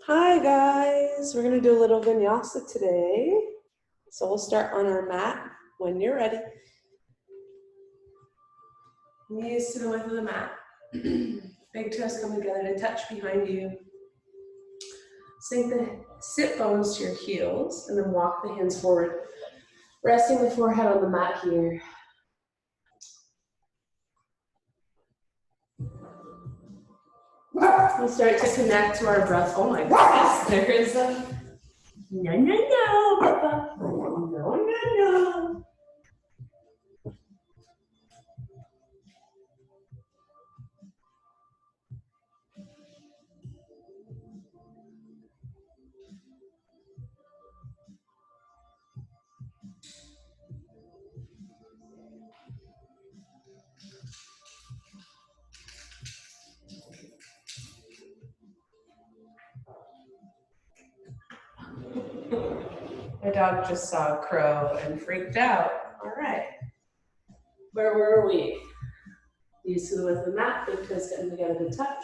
Hi guys, we're gonna do a little vinyasa today. So we'll start on our mat when you're ready. Knees to the width of the mat. Big toes come together to touch behind you. Sink the sit bones to your heels and then walk the hands forward. Resting the forehead on the mat here. We'll start to connect to our breath. Oh my goodness, there is a no, Papa. No. My dog just saw a crow and freaked out. All right. Where were we? Knees to the width of the mat, big toes getting together to touch.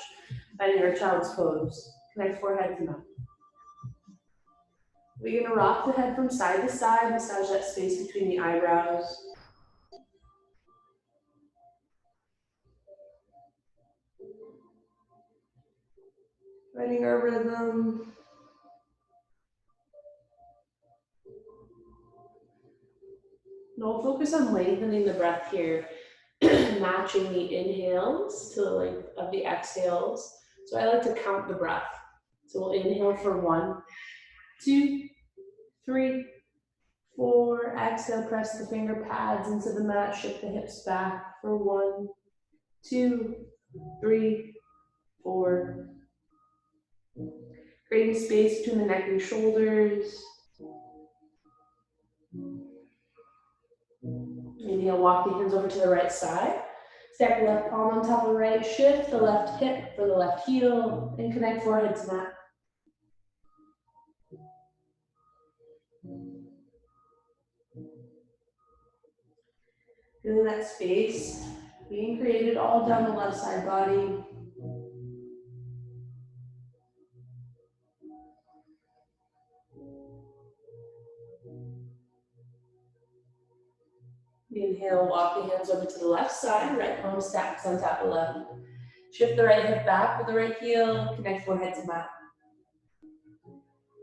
Finding our child's pose. Connect forehead to mat. We're gonna rock the head from side to side, massage that space between the eyebrows. Finding our rhythm. And we'll focus on lengthening the breath here, matching the inhales to the length of the exhales. So I like to count the breath. So we'll inhale for 1, 2, 3, 4. Exhale, press the finger pads into the mat, shift the hips back for 1, 2, 3, 4. Creating space between the neck and shoulders. Inhale, walk the hands over to the right side. Stack the left palm on top of the right, shift the left hip for the left heel, and connect forehead to mat. Feeling that space being created all down the left side body. Inhale, walk the hands over to the left side, right palm stacks on top of left. Shift the right hip back with the right heel, connect forehead to mat.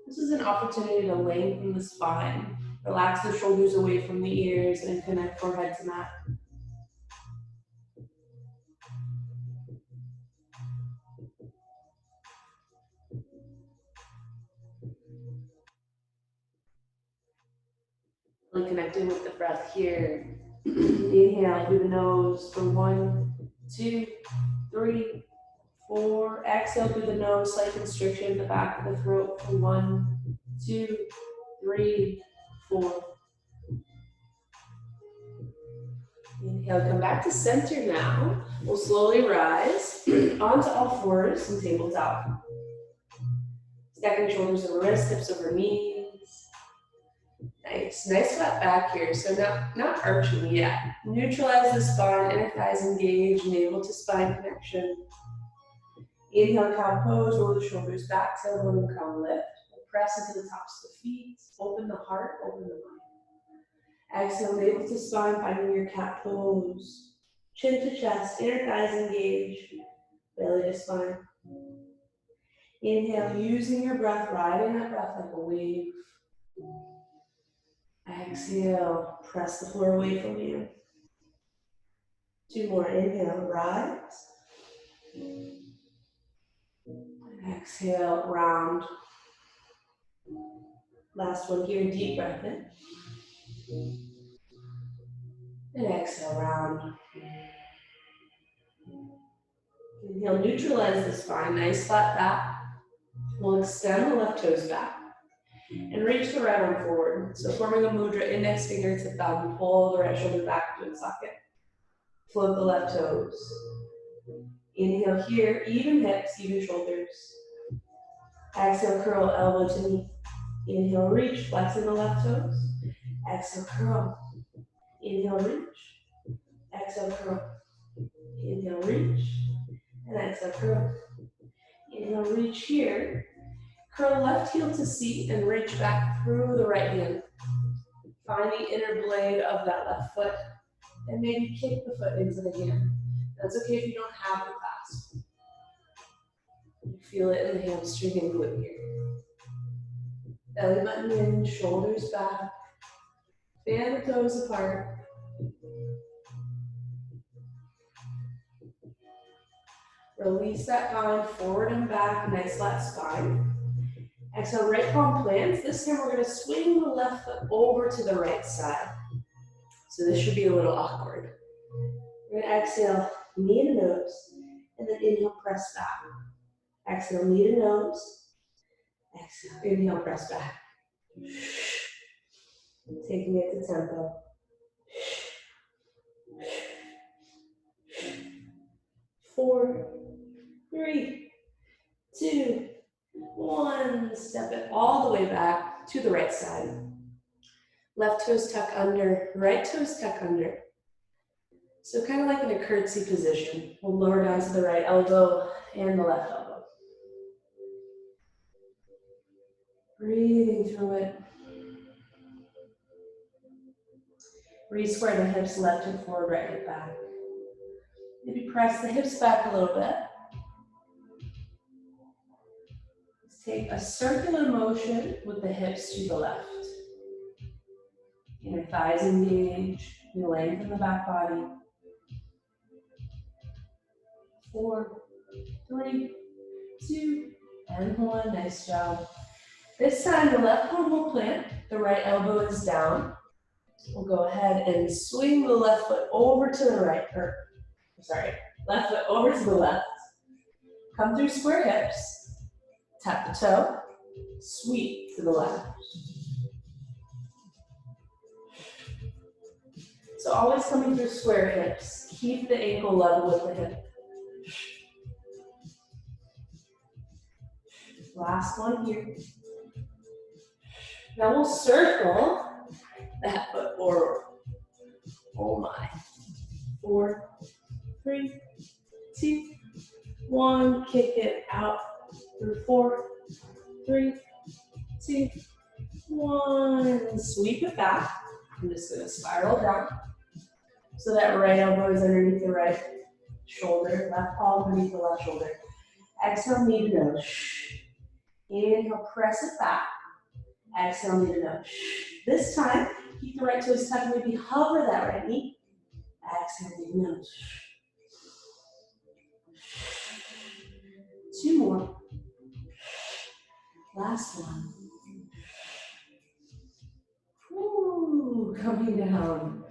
This is an opportunity to lengthen the spine. Relax the shoulders away from the ears and connect forehead to mat. Really connecting with the breath here. Inhale through the nose for 1, 2, 3, 4. Exhale through the nose, slight constriction at the back of the throat for 1, 2, 3, 4. Inhale, come back to center now. We'll slowly rise onto all fours and tabletop. Stacking shoulders over wrists, hips over knees. Nice flat back here. So not arching yet. Neutralize the spine, inner thighs engaged, navel to spine connection. Inhale, cow pose, roll the shoulders back, tailbone and crown lift. Press into the tops of the feet, open the heart, open the mind. Exhale, navel to spine, finding your cat pose. Chin to chest, inner thighs engaged, belly to spine. Inhale, using your breath, riding that breath like a wave. Exhale, press the floor away from you. 2 more, inhale, rise. Exhale, round. Last one here, deep breath in. And exhale, round. Inhale, neutralize the spine, nice flat back. We'll extend the left toes back and reach the right arm forward. So forming a mudra, index finger to thumb, pull the right shoulder back into the socket. Float the left toes. Inhale here, even hips, even shoulders. Exhale, curl elbow to knee. Inhale, reach, flexing the left toes. Exhale, curl. Inhale, reach. Exhale, curl. Inhale, reach. And exhale, curl. Inhale, reach here. Curl left heel to seat and reach back through the right hand. Find the inner blade of that left foot and maybe kick the foot into the hand. That's okay if you don't have the clasp. You feel it in the hamstring and glute here. Belly button in, shoulders back. Fan the toes apart. Release that bind forward and back, nice flat spine. Exhale, right palm plants. This time we're going to swing the left foot over to the right side. So this should be a little awkward. We're going to exhale, knee to nose, and then inhale, press back. Exhale, knee to nose. Exhale, inhale, press back. Taking it to tempo. 4, 3, 2, 1. Step it all the way back to the right side. Left toes tuck under, right toes tuck under. So kind of like in a curtsy position. We'll lower down to the right elbow and the left elbow. Breathing through it. Re-square the hips, left hip forward, right hip back. Maybe press the hips back a little bit. Let's take a circular motion with the hips to the left. Inner thighs engage. You lengthen the back body. 4, 3, 2, and 1. Nice job. This time the left palm will plant, the right elbow is down. We'll go ahead and swing the left foot over to the right, left foot over to the left. Come through square hips, tap the toe, sweep to the left. So always coming through square hips. Keep the ankle level with the hip. Last one here. Now we'll circle that foot forward. Oh my. 4, 3, 2, 1. Kick it out through 4, 3, 2, 1. Sweep it back. I'm just going to spiral down. So that right elbow is underneath the right shoulder, left palm underneath the left shoulder. Exhale, knee to nose. Inhale, press it back. Exhale, knee to nose. This time, keep the right toes tucked, maybe hover that right knee. Exhale, knee to nose. 2 more. Last one. Ooh, coming down.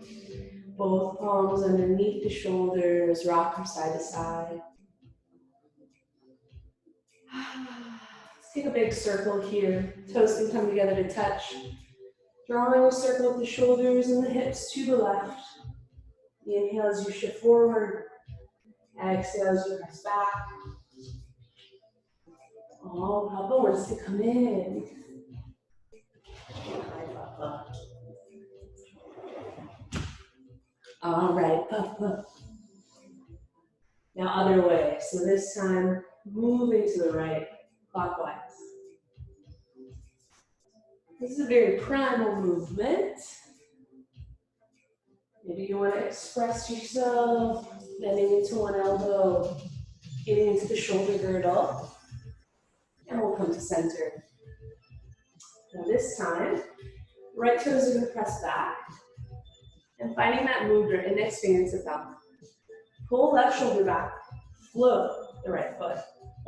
Both palms underneath the shoulders, rock from side to side. Let's take a big circle here. Toes can come together to touch. Drawing a circle with the shoulders and the hips to the left. Inhale as you shift forward. Exhale as you press back. Oh, Papa wants to come in. Hi, Papa. All right, Papa. Now other way. So this time, moving to the right, clockwise. This is a very primal movement. Maybe you want to express yourself, bending into one elbow, getting into the shoulder girdle, and we'll come to center. Now this time, right toes are going to press back, and finding that mudra, index finger to thumb. Pull left shoulder back, float the right foot.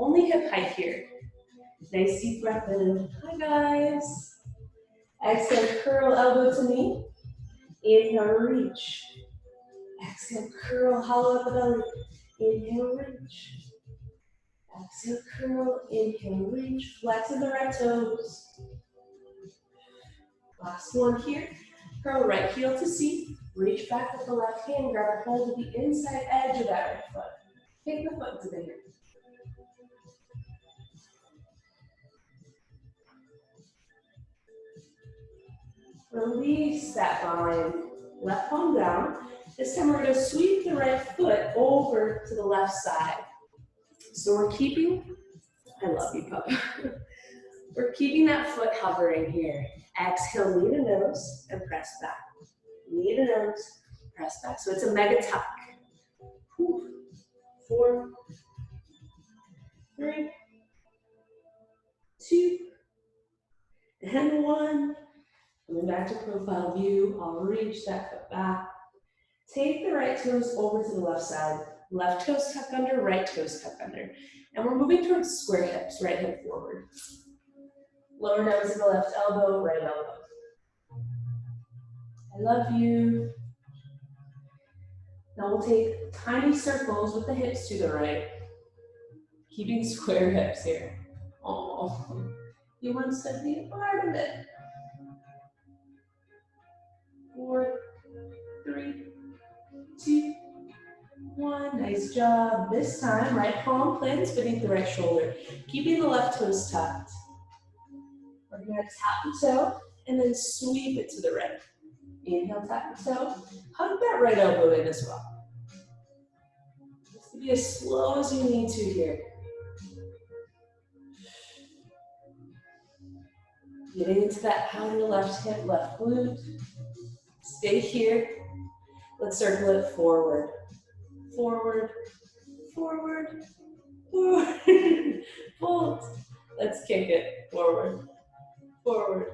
Only hip height here. Nice deep breath in. Hi guys. Exhale, curl elbow to knee. Inhale, reach. Exhale, curl, hollow up the belly. Inhale, reach. Exhale, curl, inhale, reach. Flexing the right toes. Last one here. Curl right heel to seat. Reach back with the left hand. Grab a hold of the inside edge of that right foot. Take the foot to the hip. Release that bind. Left palm down. This time we're going to sweep the right foot over to the left side. So we're keeping, I love you, Papa. We're keeping that foot hovering here. Exhale, knee to nose, and press back. Knee to nose, press back. So it's a mega tuck. 4, 3, 2, and 1. Coming back to profile view, I'll reach that foot back. Take the right toes over to the left side. Left toes tuck under, right toes tuck under. And we're moving towards square hips, right hip forward. Lower down to the left elbow, right elbow. I love you. Now we'll take tiny circles with the hips to the right. Keeping square hips here. Oh, you want to be a part of it. 4, 3, 2, 1. Nice job. This time, right palm plants beneath the right shoulder. Keeping the left toes tucked. We're going to tap the toe and then sweep it to the right. Inhale, tap the toe. Hug that right elbow in as well. Just be as slow as you need to here. Getting into that outer left hip, left glute. Stay here. Let's circle it forward. Forward, forward, forward. Fold. Let's kick it forward, forward.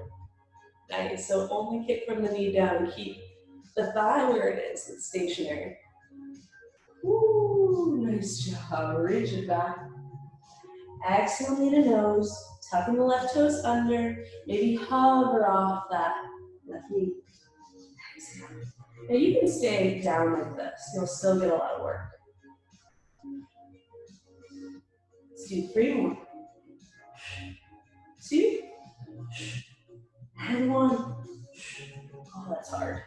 Nice. So only kick from the knee down. Keep the thigh where it is. It's stationary. Ooh, nice job. Reach it back. Exhale, knee to nose. Tucking the left toes under. Maybe hover off that left knee. Exhale. Now you can stay down like this. You'll still get a lot of work. Let's do 3 more. 2. And 1. Oh, that's hard.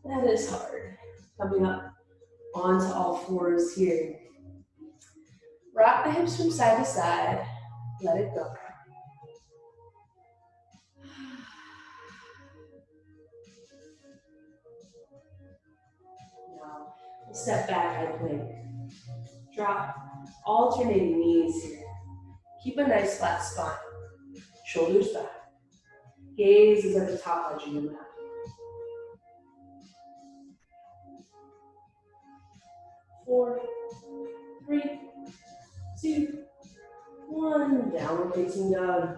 That is hard. Coming up onto all fours here. Rock the hips from side to side. Let it go. Now, we'll step back, high plank. Drop alternating knees here. Keep a nice flat spine. Shoulders back. Gaze is at the top edge of your mat. 4, 3, 2, 1. Downward facing dog.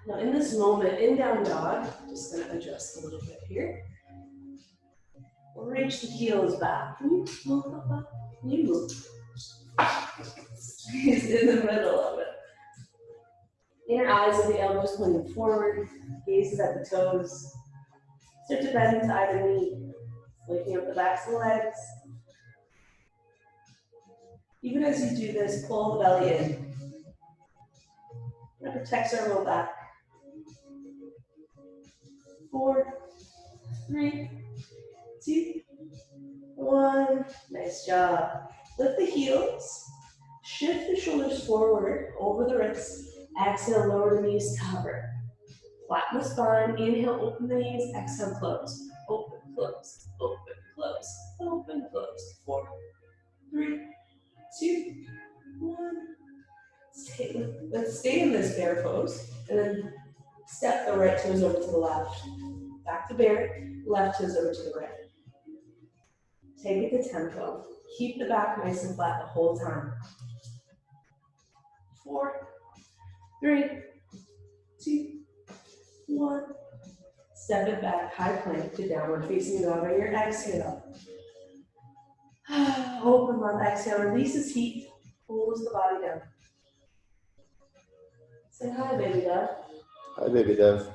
Now in this moment, in down dog, just going to adjust a little bit here. We'll reach the heels back. Can you move up? Can you move? Squeeze in the middle of it. Inner eyes of the elbows pointing forward. Gazes at the toes. Start to bend into either knee. Waking up the backs of the legs. Even as you do this, pull the belly in. That protects our low back. 4, 3, 2, 1. Nice job. Lift the heels. Shift the shoulders forward over the wrists. Exhale, lower the knees, cover. Flatten the spine. Inhale, open the knees. Exhale, close. Open, close. Open, close. Open, close. 4, 3, 2, 1. Let's stay in this bear pose. And then step the right toes over to the left. Back to bear. Left toes over to the right. Take it to tempo. Keep the back nice and flat the whole time. 4, 3, 2, 1. Step it back, high plank to downward facing dog on your exhale. Open lung, exhale, releases heat, pulls the body down. Say hi, baby dove. Hi, baby dove.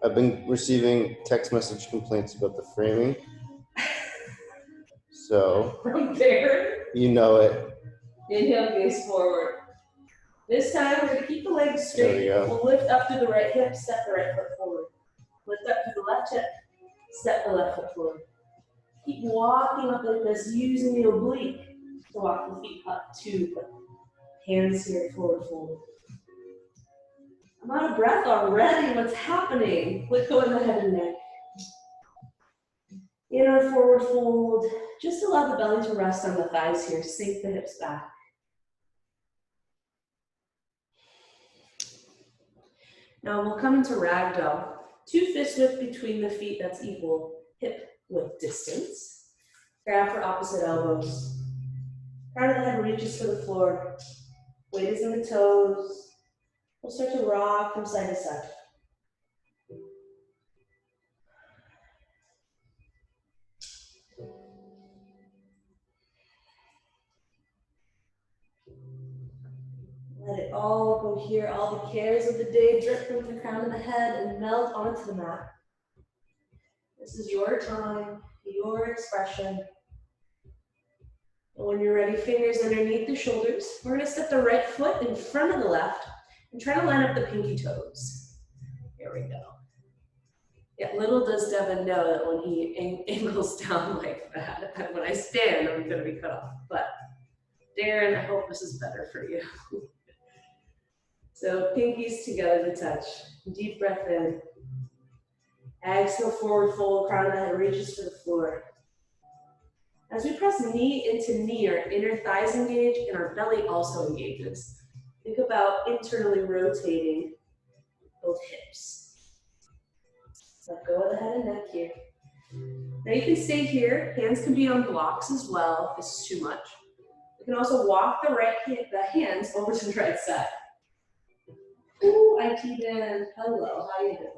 I've been receiving text message complaints about the framing. So, From there, you know it. inhale, gaze forward. This time, we're going to keep the legs straight. There we go. We'll lift up to the right hip, step the right foot forward. Lift up to the left hip, step the left foot forward. Keep walking up like this, using the oblique to walk the feet up to the hands here, forward fold. I'm out of breath already. What's happening? Let go in the head and neck. Inner forward fold. Just allow the belly to rest on the thighs here. Sink the hips back. Now we'll come into ragdoll. 2 fist width between the feet, that's equal hip width distance. Grab for opposite elbows. Crown of the head reaches for the floor. Weight is in the toes. We'll start to rock from side to side. Let it all go here. All the cares of the day drip from the crown of the head and melt onto the mat. This is your time, your expression. And when you're ready, fingers underneath the shoulders. We're gonna step the right foot in front of the left and try to line up the pinky toes. Here we go. Yeah, little does Devin know that when he angles down like that, when I stand, I'm gonna be cut off. But Darren, I hope this is better for you. So pinkies together to touch. Deep breath in. Exhale, forward fold, crown of the head reaches for the floor. As we press knee into knee, our inner thighs engage and our belly also engages. Think about internally rotating both hips. Let go of the head and neck here. Now you can stay here. Hands can be on blocks as well if this is too much. You can also walk the hands over to the right side. Ooh, IT Dan, hello, how you doing?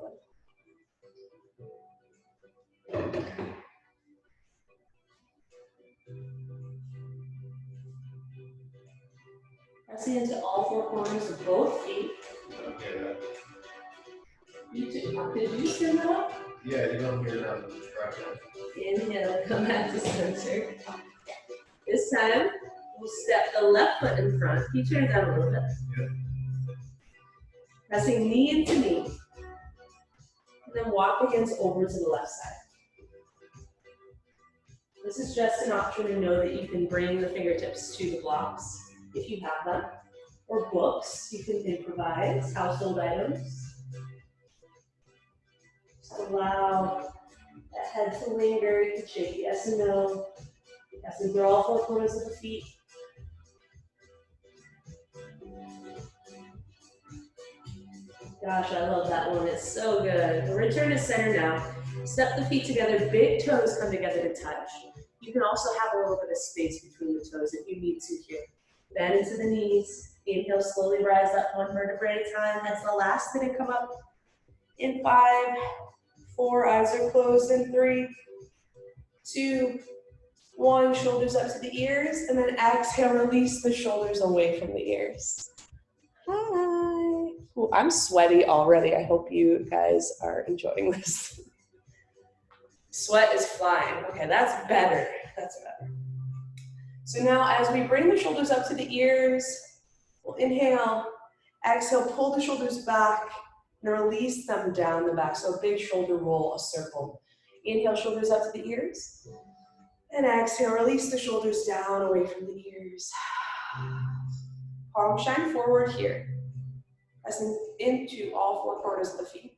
Pressing into all 4 corners of both feet. You too. Could you stand that up? Yeah, you don't hear them. Inhale, come back to center. This time, we'll step the left foot in front. Can you turn it down a little bit? Yeah. Pressing knee into knee. And then walk the hands over to the left side. This is just an option to know that you can bring the fingertips to the blocks if you have them. Or books, you can improvise, household items. Just allow that head to linger. You can shake yes and no. Yes and through all 4 corners of the feet. Gosh, I love that one. It's so good. We'll return to center now. Step the feet together. Big toes come together to touch. You can also have a little bit of space between the toes if you need to here. Bend into the knees. Inhale, slowly rise up 1 vertebrae at a time. That's the last thing to come up. In 5, 4, eyes are closed in 3, 2, 1, shoulders up to the ears, and then exhale, release the shoulders away from the ears. Hi. Ooh, I'm sweaty already. I hope you guys are enjoying this. Sweat is flying. Okay, that's better. That's better. So now as we bring the shoulders up to the ears, we'll inhale, exhale, pull the shoulders back, and release them down the back. So a big shoulder roll, a circle. Inhale, shoulders up to the ears. And exhale, release the shoulders down away from the ears. Palm shine forward here. Pressing into all 4 corners of the feet.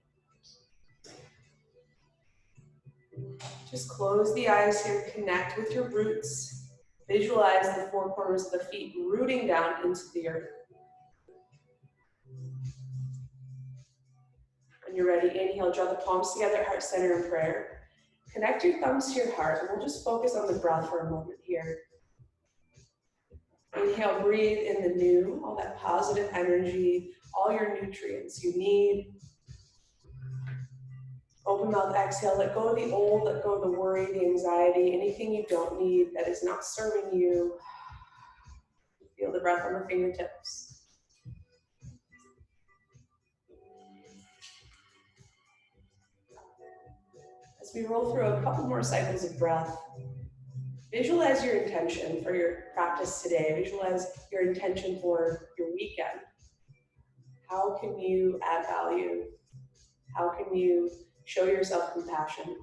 Just close the eyes here, connect with your roots. Visualize the 4 corners of the feet rooting down into the earth. When you're ready, inhale, draw the palms together, heart center in prayer. Connect your thumbs to your heart, and we'll just focus on the breath for a moment here. Inhale, breathe in the new, all that positive energy, all your nutrients you need. Open mouth, exhale, let go of the old, let go of the worry, the anxiety, anything you don't need that is not serving you. Feel the breath on the fingertips. As we roll through a couple more cycles of breath, visualize your intention for your practice today. Visualize your intention for your weekend. How can you add value? How can you show yourself compassion?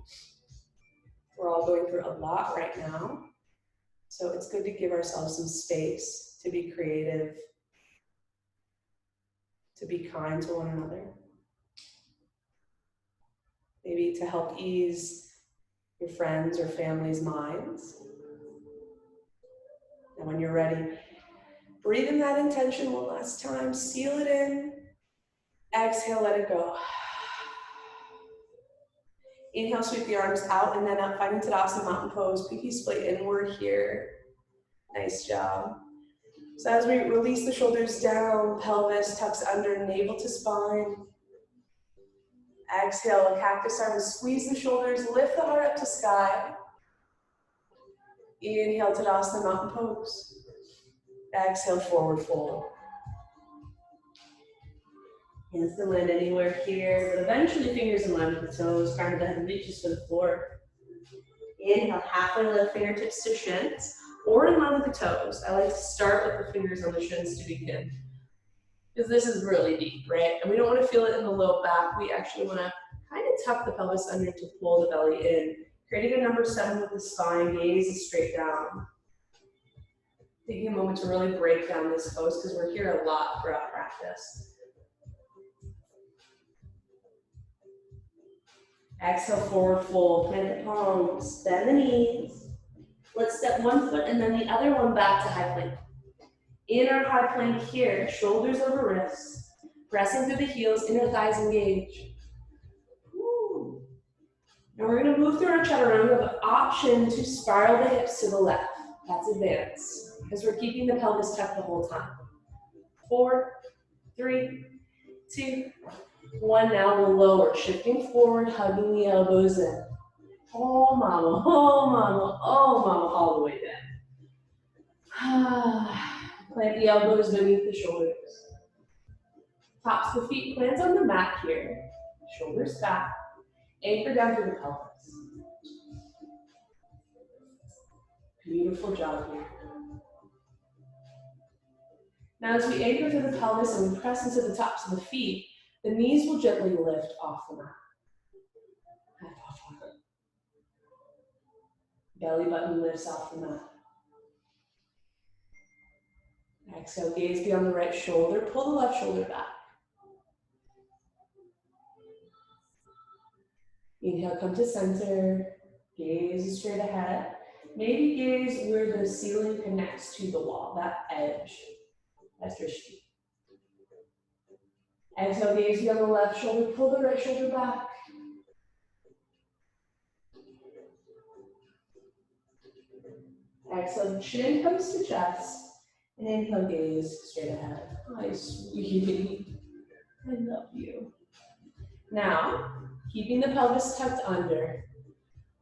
We're all going through a lot right now, so it's good to give ourselves some space to be creative, to be kind to one another. Maybe to help ease your friends or family's minds. And when you're ready, breathe in that intention one last time, seal it in, exhale, let it go. Inhale, sweep the arms out and then up, finding Tadasana Mountain Pose, pinky split inward here. Nice job. So as we release the shoulders down, pelvis tucks under, navel to spine. Exhale, cactus arms, squeeze the shoulders, lift the heart up to sky. Inhale, Tadasana Mountain Pose. Exhale, forward fold. Hands can land anywhere here, but eventually fingers in line with the toes, crown of the head reaches for the floor. Inhale, halfway lift fingertips to shins, or in line with the toes. I like to start with the fingers on the shins to begin, because this is really deep, right? And we don't want to feel it in the low back. We actually want to kind of tuck the pelvis under to pull the belly in. Creating a number 7 with the spine, gaze is straight down. Taking a moment to really break down this pose, because we're here a lot throughout practice. Exhale, forward fold, plant the palms, bend the knees. Let's step one foot and then the other one back to high plank. In our high plank here, shoulders over wrists, pressing through the heels, inner thighs engage. Woo. Now we're gonna move through our chaturanga. We have an option to spiral the hips to the left. That's advanced, because we're keeping the pelvis tucked the whole time. 4, 3, 2, 1. Now we'll lower, shifting forward, hugging the elbows in. Oh mama, oh mama, oh mama, all the way down. Plant the elbows beneath the shoulders. Tops of the feet plant on the mat here. Shoulders back. Anchor down through the pelvis. Beautiful job here. Now as we anchor through the pelvis and we press into the tops of the feet, the knees will gently lift off the mat. Belly button lifts off the mat. Exhale, gaze beyond the right shoulder, pull the left shoulder back. Inhale, come to center, gaze straight ahead. Maybe gaze where the ceiling connects to the wall, that edge. That's Drishti. Exhale, gaze beyond the left shoulder, pull the right shoulder back. Exhale, chin comes to chest. And inhale, gaze straight ahead. My sweetie, I love you. Now, keeping the pelvis tucked under,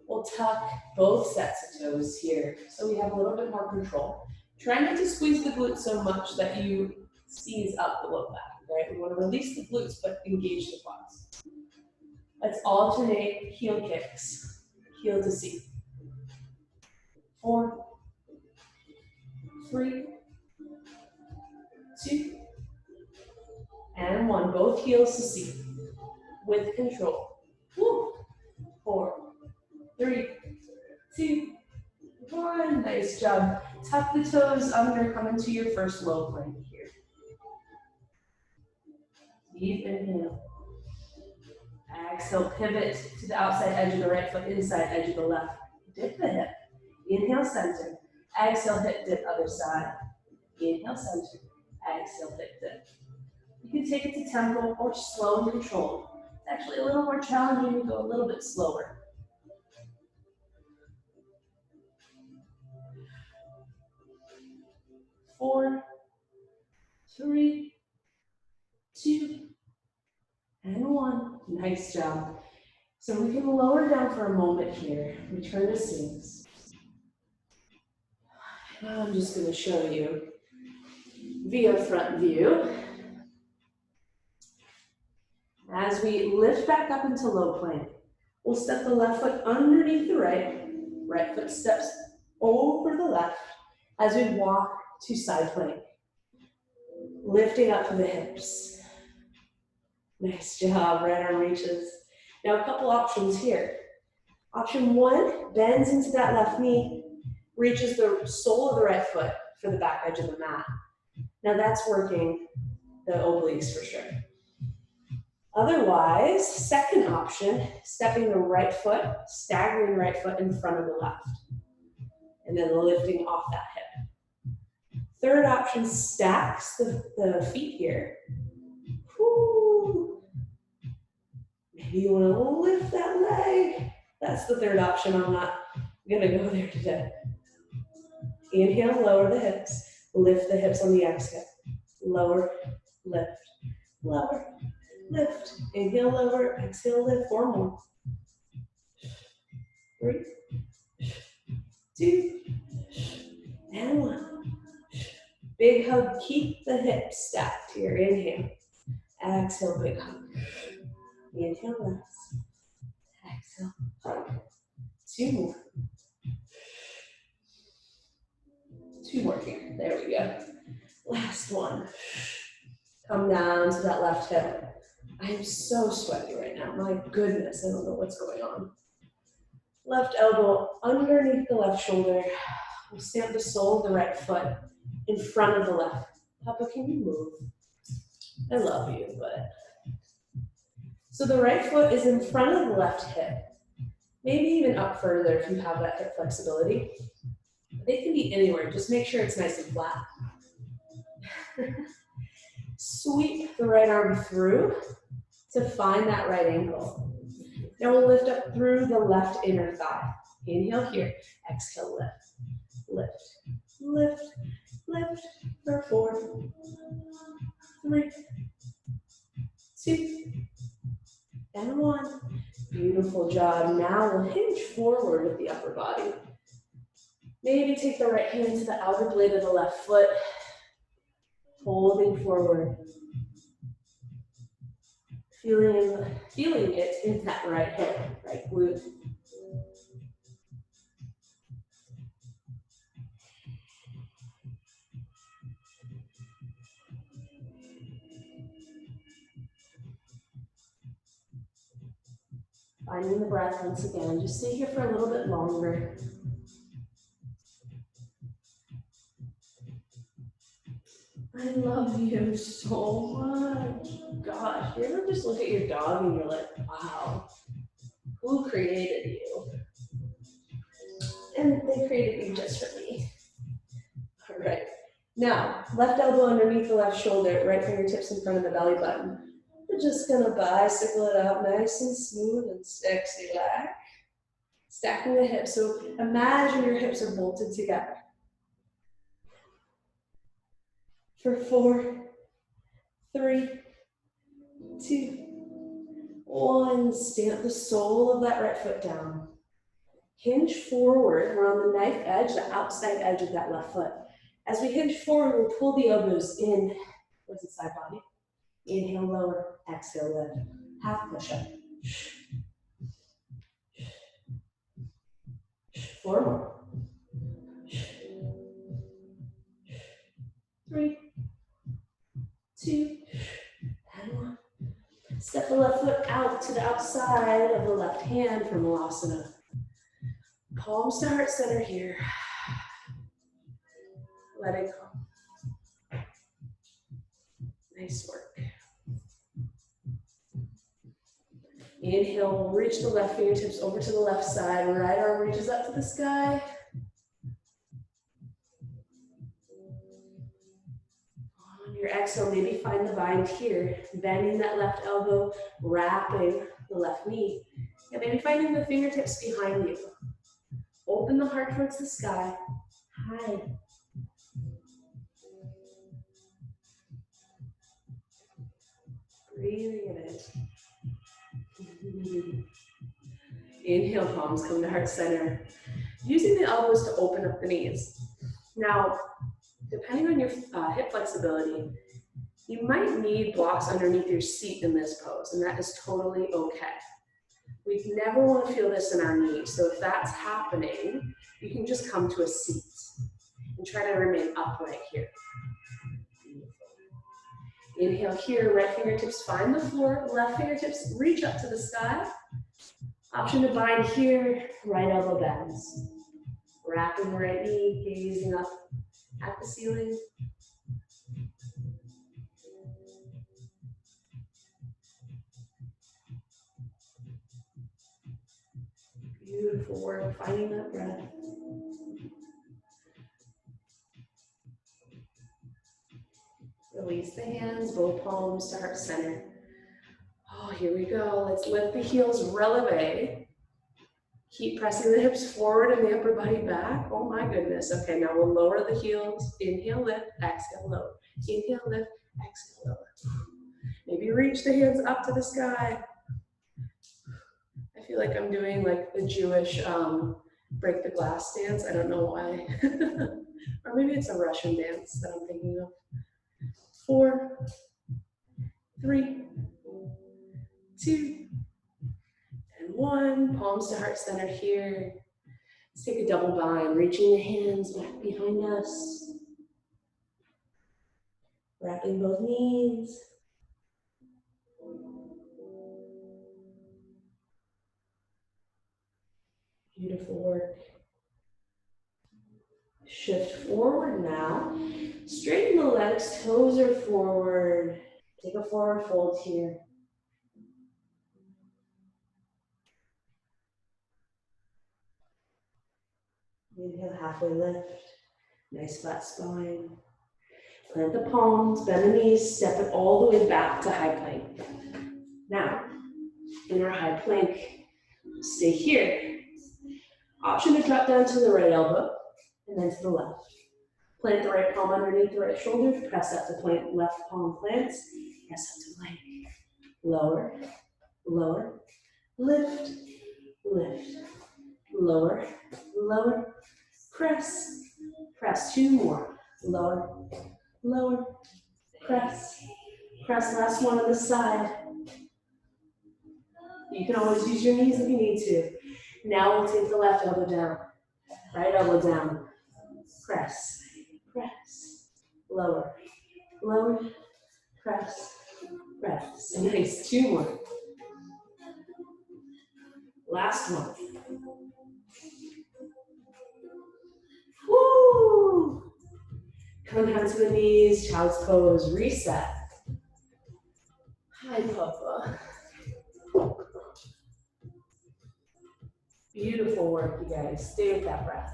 we'll tuck both sets of toes here so we have a little bit more control. Try not to squeeze the glutes so much that you seize up the low back, right? We want to release the glutes but engage the quads. Let's alternate heel kicks, heel to seat. 4, 3, 2, and 1. Both heels to seat with control. Woo. 4, 3, 2, 1. Nice job. Tuck the toes under, come into your first low plank here. Deep inhale. Exhale, pivot to the outside edge of the right foot, inside edge of the left. Dip the hip. Inhale, center. Exhale, hip dip, other side. Inhale, center. Exhale, hip dip. You can take it to tempo or slow and controlled. It's actually a little more challenging to go a little bit slower. 4, 3, 2, and 1. Nice job. So we can lower down for a moment here. Return to seats. Now I'm just going to show you via front view. As we lift back up into low plank, we'll step the left foot underneath the right. Right foot steps over the left as we walk to side plank. Lifting up to the hips. Nice job, right arm reaches. Now a couple options here. Option 1, bends into that left knee, reaches the sole of the right foot for the back edge of the mat. Now that's working the obliques for sure. Otherwise, second option, stepping the right foot, staggering right foot in front of the left, and then lifting off that hip. Third option stacks the feet here. Woo. Maybe you want to lift that leg. That's the third option. I'm not gonna go there today. Inhale, lower the hips. Lift the hips on the exhale. Lower, lift, lower, lift. Inhale, lower, exhale, lift. 4 more. 3, 2, and 1. Big hug, keep the hips stacked here. Inhale, exhale, big hug. Inhale, rest. Exhale, hug. 2 more. 2 more here. There we go. Last one. Come down to that left hip. I am so sweaty right now. My goodness, I don't know what's going on. Left elbow underneath the left shoulder. We'll stamp the sole of the right foot in front of the left. Papa, can you move? I love you, but. So the right foot is in front of the left hip. Maybe even up further if you have that hip flexibility. They can be anywhere, just make sure it's nice and flat. Sweep the right arm through to find that right ankle. Now we'll lift up through the left inner thigh. Inhale here, exhale, lift, lift, lift, lift for 4, 3, 2, and 1. Beautiful job. Now we'll hinge forward with the upper body. Maybe take the right hand to the outer blade of the left foot, holding forward. Feeling it in that right hip, right glute. Finding the breath once again. Just stay here for a little bit longer. I love you so much. Gosh, you ever just look at your dog and you're like, wow, who created you? And they created you just for me. All right. Now, left elbow underneath the left shoulder, right fingertips in front of the belly button. We're just gonna bicycle it up nice and smooth and sexy like. Stacking the hips. So imagine your hips are bolted together. For 4, 3, 2, 1. Stamp the sole of that right foot down. Hinge forward. We're on the knife edge, the outside edge of that left foot. As we hinge forward, we'll pull the elbows in towards the side body. Inhale, lower, exhale, lift. Half push-up. 4 more. 3, 2, and 1. Step the left foot out to the outside of the left hand for Malasana. Palms to heart center here. Let it go. Nice work. Inhale, reach the left fingertips over to the left side. Right arm reaches up to the sky. On your exhale, maybe find the bind here. Bending that left elbow, wrapping the left knee. And maybe finding the fingertips behind you. Open the heart towards the sky. Hi. Breathing it in. Inhale, palms come to heart center. Using the elbows to open up the knees. Now, depending on your hip flexibility, you might need blocks underneath your seat in this pose, and that is totally okay. We never want to feel this in our knees, so if that's happening, you can just come to a seat and try to remain upright here. Inhale here, right fingertips find the floor, left fingertips reach up to the sky. Option to bind here, right elbow bends. Wrapping the right knee, gazing up at the ceiling. Beautiful work, finding that breath. Release the hands, both palms to heart center. Oh, here we go. Let's lift the heels, releve. Keep pressing the hips forward and the upper body back. Oh my goodness. Okay, now we'll lower the heels. Inhale, lift, exhale, lower. Inhale, lift, exhale, lower. Maybe reach the hands up to the sky. I feel like I'm doing like the Jewish break the glass dance. I don't know why. Or maybe it's a Russian dance that I'm thinking of. 4, 3, 2, and 1. Palms to heart center here. Let's take a double bind, reaching the hands back behind us. Wrapping both knees. Beautiful work. Shift forward now. Straighten the legs, toes are forward. Take a forward fold here. Inhale, halfway lift. Nice flat spine. Plant the palms, bend the knees, step it all the way back to high plank. Now, in our high plank, stay here. Option to drop down to the right elbow and then to the left. Plant the right palm underneath the right shoulder, press up to plant, left palm plants, press up to plank. Lower, lower, lift, lift, lower, lower, press, press, 2 more, lower, lower, press, press, last one on the side. You can always use your knees if you need to. Now we'll take the left elbow down, right elbow down, press, press, lower, lower, press, press. Nice, 2 more. Last one. Woo! Come down to the knees, child's pose, reset. Hi, Papa. Beautiful work, you guys. Stay with that breath.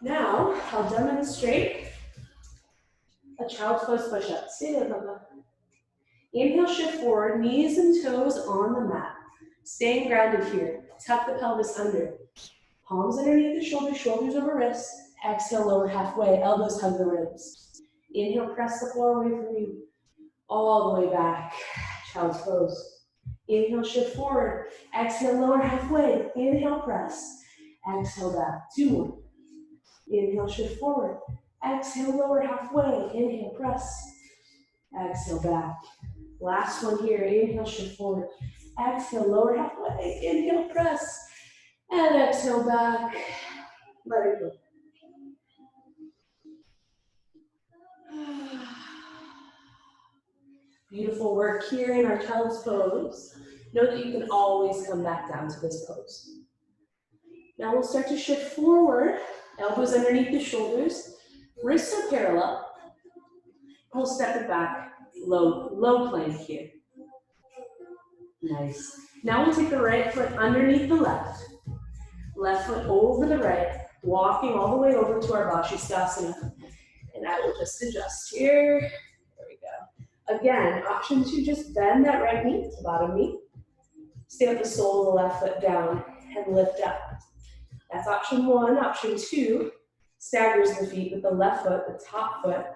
Now, I'll demonstrate a child's pose push-up. Stay there, Papa. Inhale, shift forward, knees and toes on the mat. Staying grounded here. Tuck the pelvis under. Palms underneath the shoulders, shoulders over wrists. Exhale, lower halfway, elbows hug the ribs. Inhale, press the floor away from you. All the way back, child's pose. Inhale, shift forward. Exhale, lower halfway. Inhale, press. Exhale, back. 2 more. Inhale, shift forward. Exhale, lower halfway. Inhale, press. Exhale, back. Last one here. Inhale, shift forward. Exhale, lower halfway. Inhale, press. And exhale, back. Let it go. Beautiful work here in our child's pose. Know that you can always come back down to this pose. Now we'll start to shift forward, elbows underneath the shoulders, wrists are parallel. We'll step it back, low plank here. Nice. Now we'll take the right foot underneath the left foot over the right, walking all the way over to our Vashisthasana. And I will just adjust here. There we go. Again, option 2, just bend that right knee to bottom knee. Stay with the sole of the left foot down and lift up. That's option 1. Option 2, staggers the feet with the left foot, the top foot,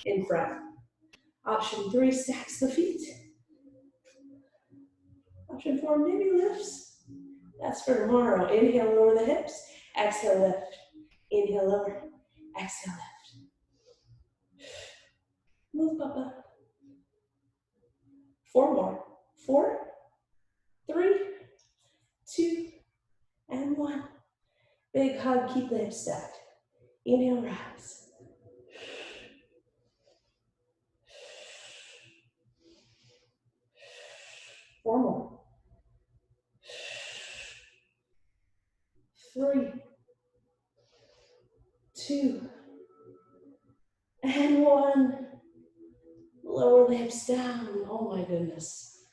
in front. Option 3, stacks the feet. Option 4, maybe lifts. That's for tomorrow. Inhale, lower the hips. Exhale, lift. Inhale, lower. Exhale, lift. Move, Papa. 4 more. 4, 3, 2, and 1. Big hug, keep the hips stacked. Inhale, rise. Four more. 3, 2, and 1. Lower the hips down. Oh my goodness.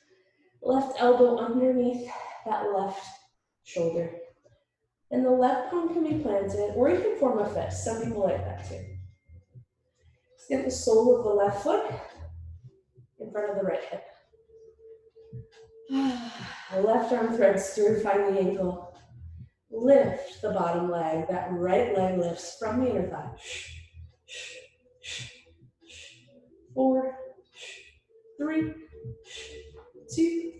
Left elbow underneath that left shoulder. And the left palm can be planted, or you can form a fist. Some people like that too. Get the sole of the left foot in front of the right hip. Left arm threads through, find the ankle. Lift the bottom leg. That right leg lifts from the inner thigh. 4, 3, 2,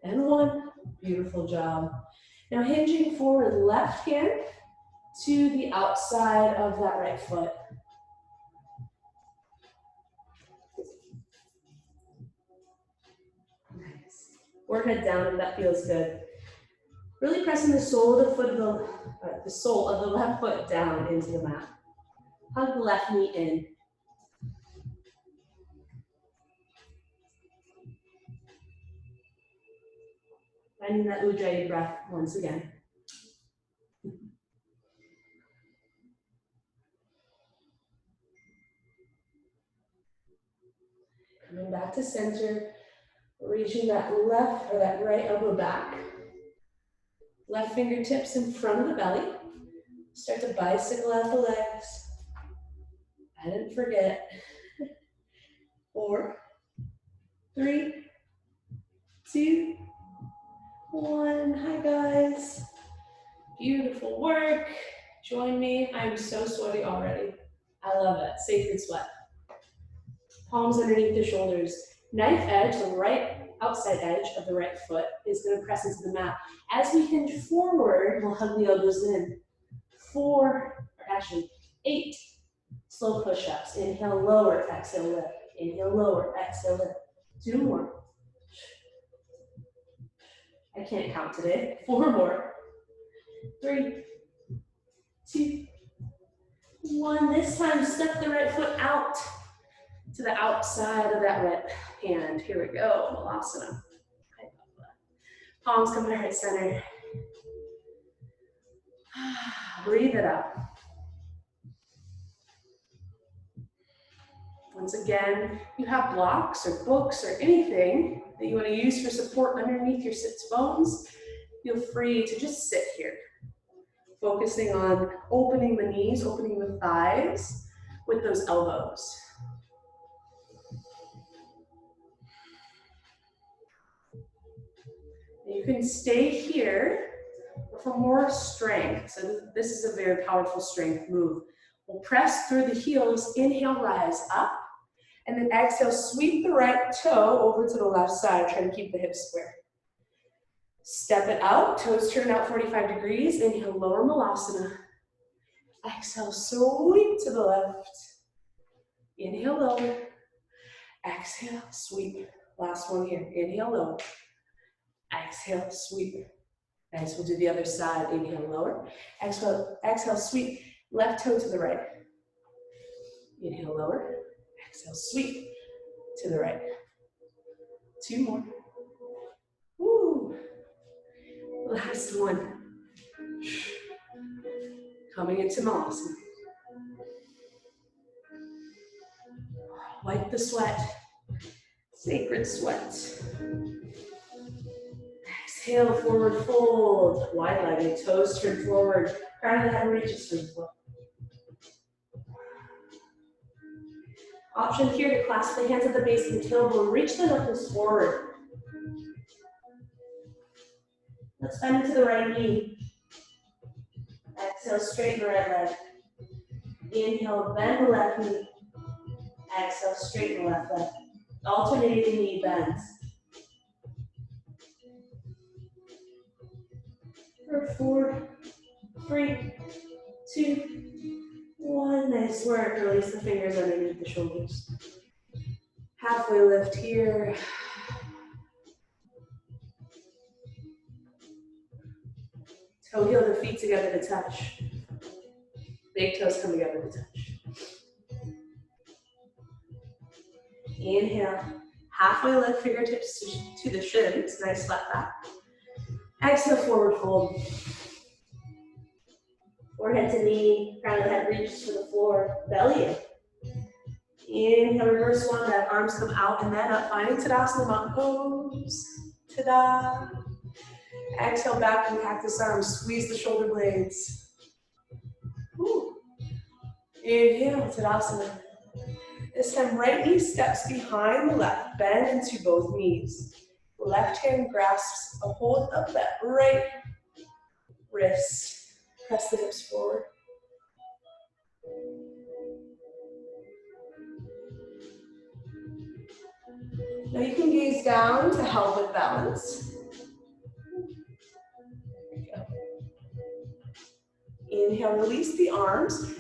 and 1. Beautiful job. Now hinging forward, left hand to the outside of that right foot. Nice. Forehead down if that feels good. Really pressing the sole of the foot of the sole of the left foot down into the mat. Hug the left knee in. Finding that Ujjayi breath once again. Coming back to center, reaching that left or that right elbow back. Left fingertips in front of the belly. Start to bicycle out the legs. I didn't forget. 4, 3, 2, 1. Hi guys. Beautiful work. Join me. I'm so sweaty already. I love it. Sacred sweat. Palms underneath the shoulders. Knife edge, the right outside edge of the right foot is going to press into the mat. As we hinge forward, we'll hug the elbows in. 4, or actually 8 slow push-ups. Inhale, lower, exhale, lift. Inhale, lower, exhale, lift. 2 more. I can't count today. 4 more. 3, 2, 1. This time, step the right foot out to the outside of that right hand. Here we go, Malasana. Palms come to heart center. Breathe it out. Once again, you have blocks or books or anything that you want to use for support underneath your sits bones, feel free to just sit here. Focusing on opening the knees, opening the thighs with those elbows. You can stay here for more strength. So this is a very powerful strength move. We'll press through the heels, inhale, rise up, and then exhale, sweep the right toe over to the left side, try to keep the hips square. Step it out, toes turn out 45 degrees, inhale, lower Malasana. Exhale, sweep to the left. Inhale, lower. Exhale, sweep. Last one here. Inhale, lower. Exhale, sweep. Nice, we'll do the other side. Inhale, lower. Exhale, sweep. Left toe to the right. Inhale, lower. Exhale, sweep to the right. 2 more. Woo. Last one. Coming into Malasana. Wipe the sweat. Sacred sweat. Exhale, forward fold. Wide-legged, toes turn forward. Crown of the head reaches to the floor. Option here to clasp the hands at the base of the tailbone. Reach the knuckles forward. Let's bend into the right knee. Exhale, straighten the right leg. Inhale, bend the left knee. Exhale, straighten the left leg. Alternating knee bends. For 4, 3, 2, 1. Nice work. Release the fingers underneath the shoulders. Halfway lift here. Toe heel the feet together to touch. Big toes come together to touch. Inhale. Halfway lift, fingertips to the shins. Nice flat back. Exhale, forward fold. Forehead to knee, crown of the head reaches to the floor, belly in. Inhale, reverse one, that arms come out and then up, finding Tadasana mountain pose. Ta-da! Exhale, back and cactus arms, squeeze the shoulder blades. Woo. Inhale, Tadasana. This time, right knee steps behind the left, bend into both knees. Left hand grasps a hold of that right wrist. Press the hips forward. Now you can gaze down to help with balance. Inhale, release the arms.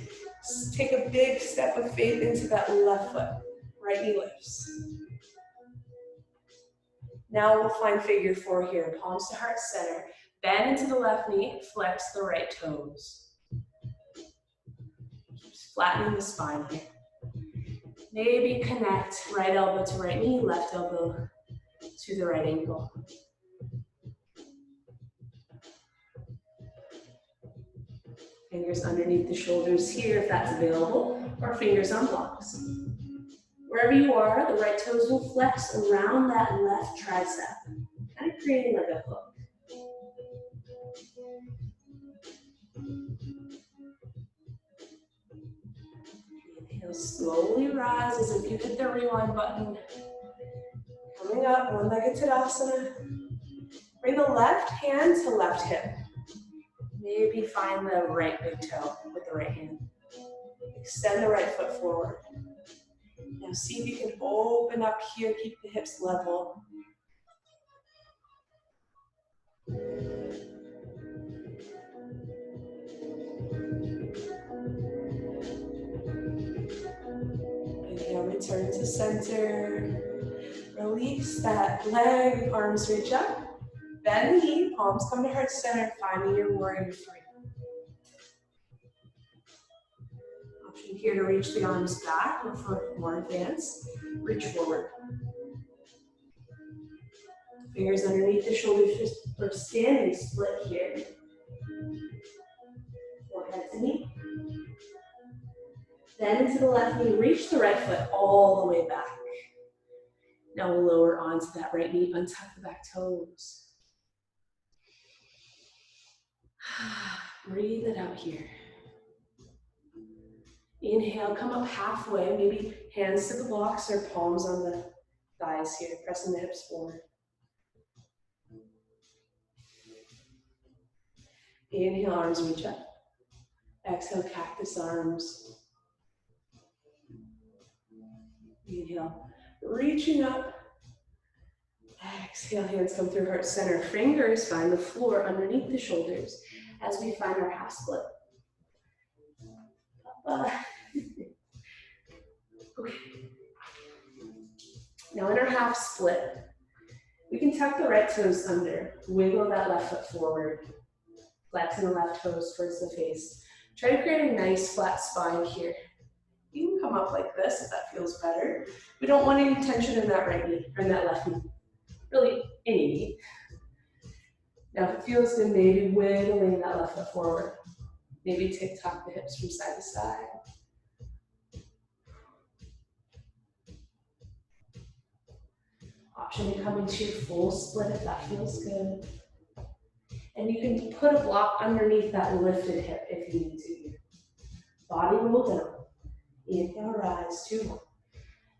Take a big step of faith into that left foot. Right knee lifts. Now we'll find figure four here. Palms to heart center. Bend into the left knee, flex the right toes. Just flattening the spine here. Maybe connect right elbow to right knee, left elbow to the right ankle. Fingers underneath the shoulders here if that's available, or fingers on blocks. Wherever you are, the right toes will flex around that left tricep, kind of creating like a hook. Inhale, slowly rise as if you hit the rewind button. Coming up, one-legged Tadasana. Bring the left hand to left hip. Maybe find the right big toe with the right hand. Extend the right foot forward. Now see if you can open up here, keep the hips level. Inhale, return to center. Release that leg, arms reach up. Bend the knee, palms come to heart center, finding your warrior three. Option here to reach the arms back, or for more advanced, reach forward. Fingers underneath the shoulders, just for standing split here. Forehead to knee. Then into the left knee, reach the right foot all the way back. Now we'll lower onto that right knee, untuck the back toes. Breathe it out here. Inhale, come up halfway, maybe hands to the blocks or palms on the thighs here, pressing the hips forward. Inhale, arms reach up. Exhale, cactus arms. Inhale, reaching up. Exhale, hands come through heart center. Fingers find the floor underneath the shoulders as we find our half split. Okay. Now in our half split, we can tuck the right toes under, wiggle that left foot forward, flexing the left toes towards the face. Try to create a nice flat spine here. You can come up like this if that feels better. We don't want any tension in that right knee, or in that left knee. Really, any knee. Now if it feels good, maybe wiggling that left foot forward. Maybe tick-tock the hips from side to side. Option to come into your full split if that feels good. And you can put a block underneath that lifted hip if you need to. Body roll down. Inhale, rise, 2 more.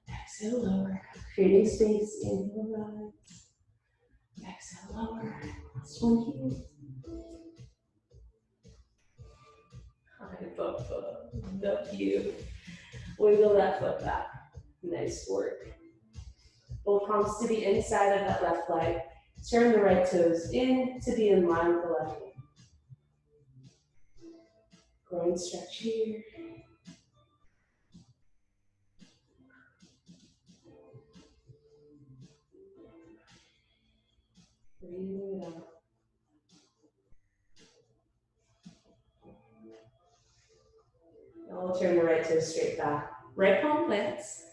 Exhale, lower. Creating space, inhale, rise. Exhale, lower. Last one here. The view. Wiggle that foot back. Nice work. Both palms to the inside of that left leg. Turn the right toes in to be in line with the left knee. Groin stretch here. Breathing it out. Now we'll turn the right toes straight back. Right palm plants.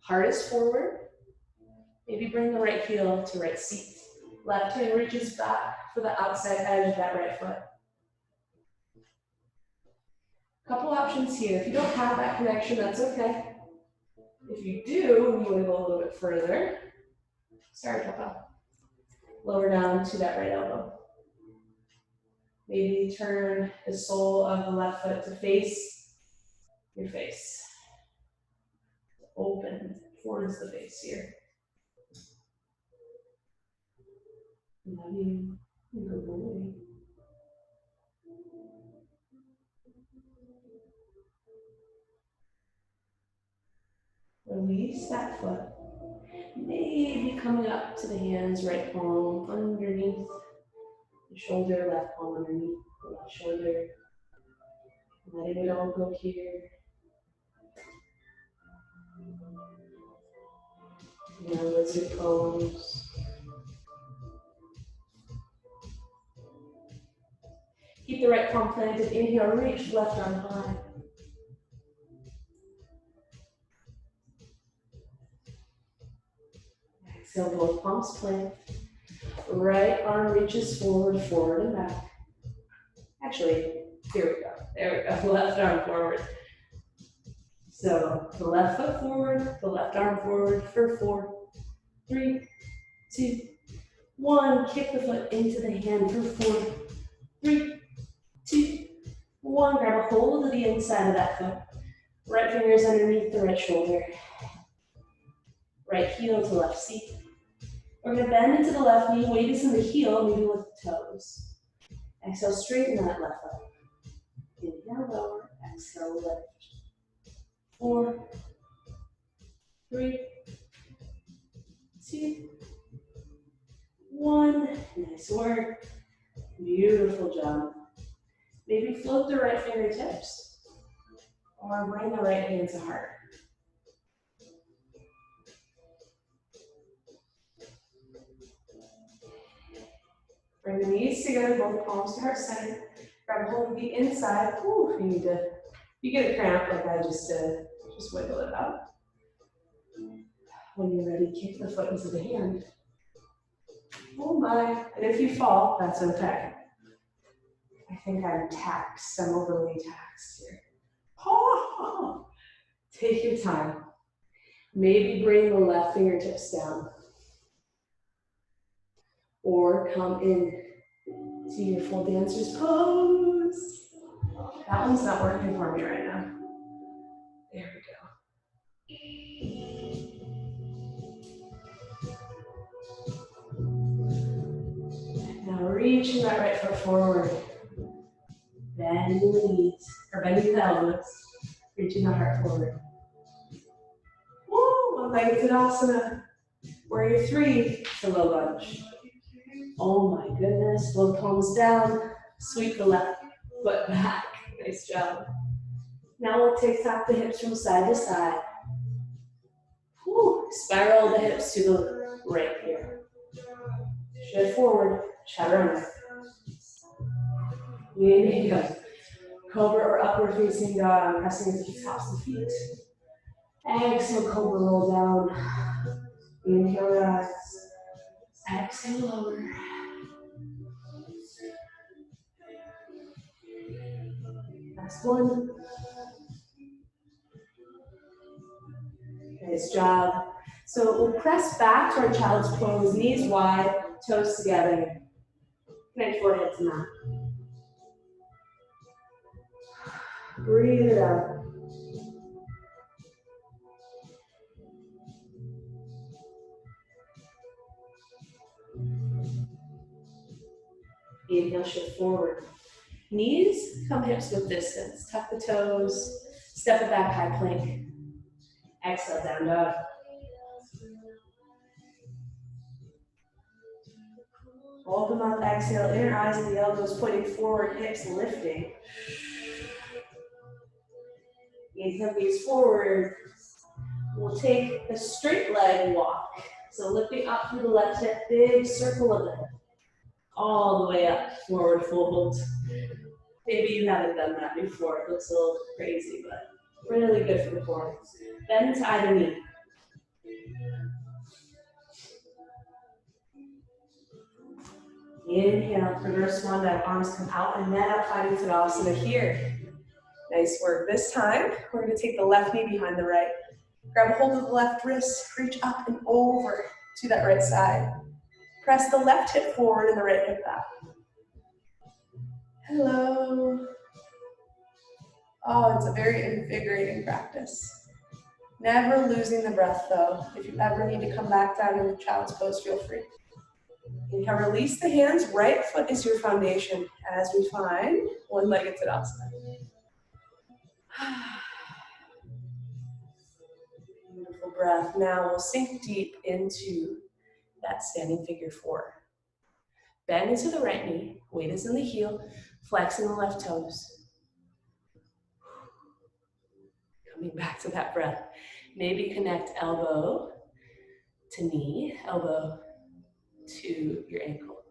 Heart is forward. Maybe bring the right heel to right seat. Left hand reaches back for the outside edge of that right foot. Couple options here. If you don't have that connection, that's okay. If you do, and you want to go a little bit further, start up. Lower down to that right elbow. Maybe turn the sole of the left foot to face your face. open towards the face here. Love you. Good boy. Release that foot. Maybe coming up to the hands, right palm underneath the shoulder, left palm underneath the left shoulder. Letting it all go here. Now lizard pose. Keep the right palm planted. Inhale, reach left arm high. Exhale, both palms plant. Right arm reaches forward, forward and back. Actually, here we go. There we go. Left arm forward. So the left foot forward, the left arm forward for 4, 3, 2, 1. Kick the foot into the hand for 4, 3, 2, 1. Grab a hold of the inside of that foot. Right fingers underneath the right shoulder. Right heel to left seat. We're going to bend into the left knee. Weight is in the heel, maybe with the toes. Exhale, straighten that left leg. Inhale, lower. Exhale, lift. 4, 3, 2, 1. Nice work. Beautiful job. Maybe float the right fingertips or bring the right hand to heart. Bring the knees together, both palms to heart center. Grab a hold of the inside. Ooh, you get a cramp like I just did. Just wiggle it up. When you're ready, kick the foot into the hand. Oh my. And if you fall, that's okay. I think I'm taxed. I'm overly taxed here. Oh, take your time. Maybe bring the left fingertips down. Or come in to your full dancer's pose. That one's not working for me right now. There we go. Now reaching that right foot forward. Bending the knees, or bending the elbows. Reaching the heart forward. Woo! One-legged Tadasana. Warrior 3 to low lunge. Oh my goodness. Both palms down. Sweep the left foot back. Nice job. Now we'll tap the hips from side to side. Woo. Spiral the hips to the right here. Shift forward. Chaturanga. Inhale. Cobra or upward facing dog. Pressing into the tops of the feet. Exhale, cobra, roll down. Inhale, rise. Exhale, lower. Last one. Nice job. So we'll press back to our child's pose, knees wide, toes together. Connect forehead to mat. Breathe it out. Inhale, shift forward. Knees come hips with distance. Tuck the toes. Step it back, high plank. Exhale, down dog. Open up, exhale, inner eyes and the elbows pointing forward, hips lifting. Inhale, knees forward. We'll take a straight leg walk. So lifting up through the left hip, big circle of the hip. All the way up, forward fold. Maybe you haven't done that before. It looks a little crazy, but really good for the core. Bend to either knee. Inhale, reverse one dive, arms come out and then up, finding Tadasana here. Nice work. This time, we're going to take the left knee behind the right. Grab a hold of the left wrist, reach up and over to that right side. Press the left hip forward and the right hip back. Hello. Oh, it's a very invigorating practice. Never losing the breath though. If you ever need to come back down into child's pose, feel free. Inhale, release the hands. Right foot is your foundation as we find one-legged Tadasana. Beautiful breath. Now we'll sink deep into that standing figure four. Bend into the right knee. Weight is in the heel. Flexing the left toes. Coming back to that breath. Maybe connect elbow to knee, elbow to your ankle.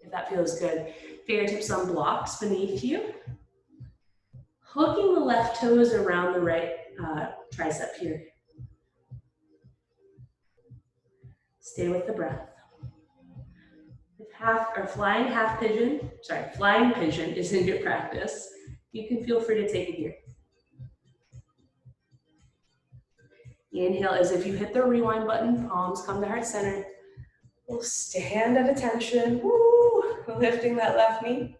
If that feels good. Fingertips on blocks beneath you. Hooking the left toes around the right tricep here. Stay with the breath. If flying pigeon is in your practice, you can feel free to take it here. Inhale as if you hit the rewind button, palms come to heart center. We'll stand at attention, woo, lifting that left knee.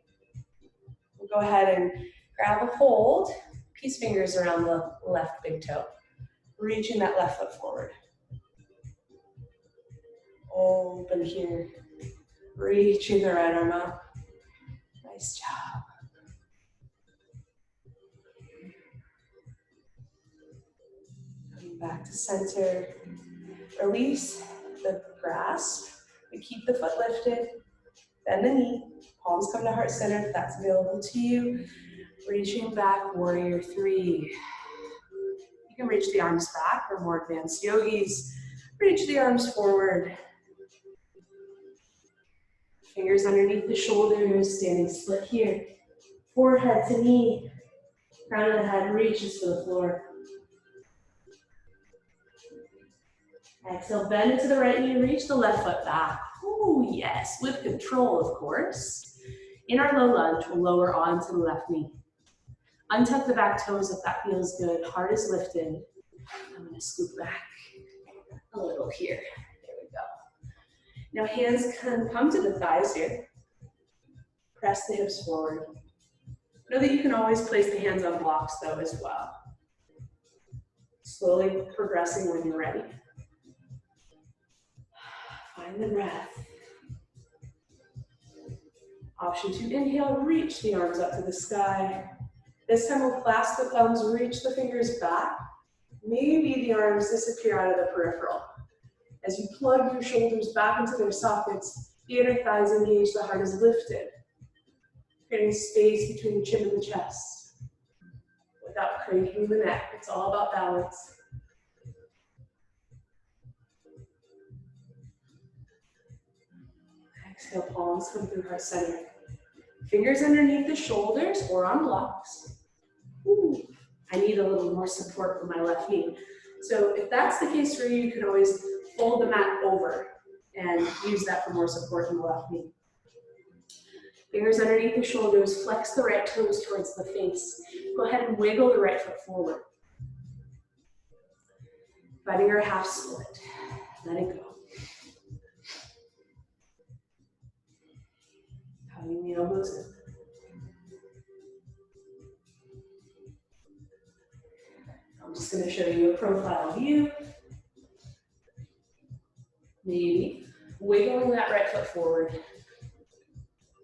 We'll go ahead and grab a hold, peace fingers around the left big toe, reaching that left foot forward. Open here, reaching the right arm out. Nice job. Coming back to center. Release the grasp. We keep the foot lifted. Bend the knee. Palms come to heart center if that's available to you. Reaching back, warrior three. You can reach the arms back for more advanced yogis. Reach the arms forward. Fingers underneath the shoulders, standing split here. Forehead to knee. Crown of the head reaches for the floor. Exhale, bend into the right knee, reach the left foot back. Ooh, yes, with control, of course. In our low lunge, we'll lower onto the left knee. Untuck the back toes if that feels good. Heart is lifted. I'm gonna scoop back a little here. There we go. Now hands can come to the thighs here. Press the hips forward. Know that you can always place the hands on blocks though as well. Slowly progressing when you're ready. Find the breath. Option to inhale, reach the arms up to the sky. This time we'll clasp the thumbs, reach the fingers back. Maybe the arms disappear out of the peripheral. As you plug your shoulders back into their sockets, the inner thighs engage, the heart is lifted. Creating space between the chin and the chest. Without cranking the neck, it's all about balance. Exhale, palms come through heart center. Fingers underneath the shoulders or on blocks. Ooh, I need a little more support for my left knee. So if that's the case for you, you can always fold the mat over and use that for more support in the left knee. Fingers underneath the shoulders, flex the right toes towards the face. Go ahead and wiggle the right foot forward. Finding our half split. Let it go. Hugging the elbows in. I'm just going to show you a profile view. Maybe wiggling that right foot forward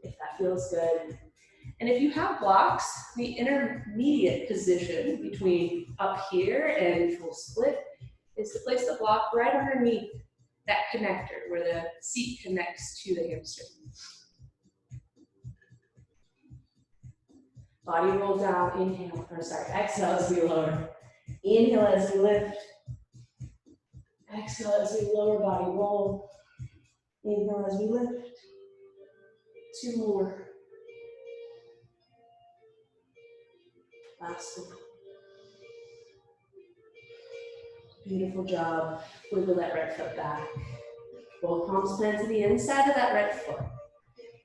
if that feels good. And if you have blocks, the intermediate position between up here and full split is to place the block right underneath that connector where the seat connects to the hamstring. Body roll down, inhale, exhale as we lower. Inhale as we lift. Exhale as we lower, body roll. Inhale as we lift. Two more. Last one. Beautiful job. Wiggle that right foot back. Both palms plant to the inside of that right foot.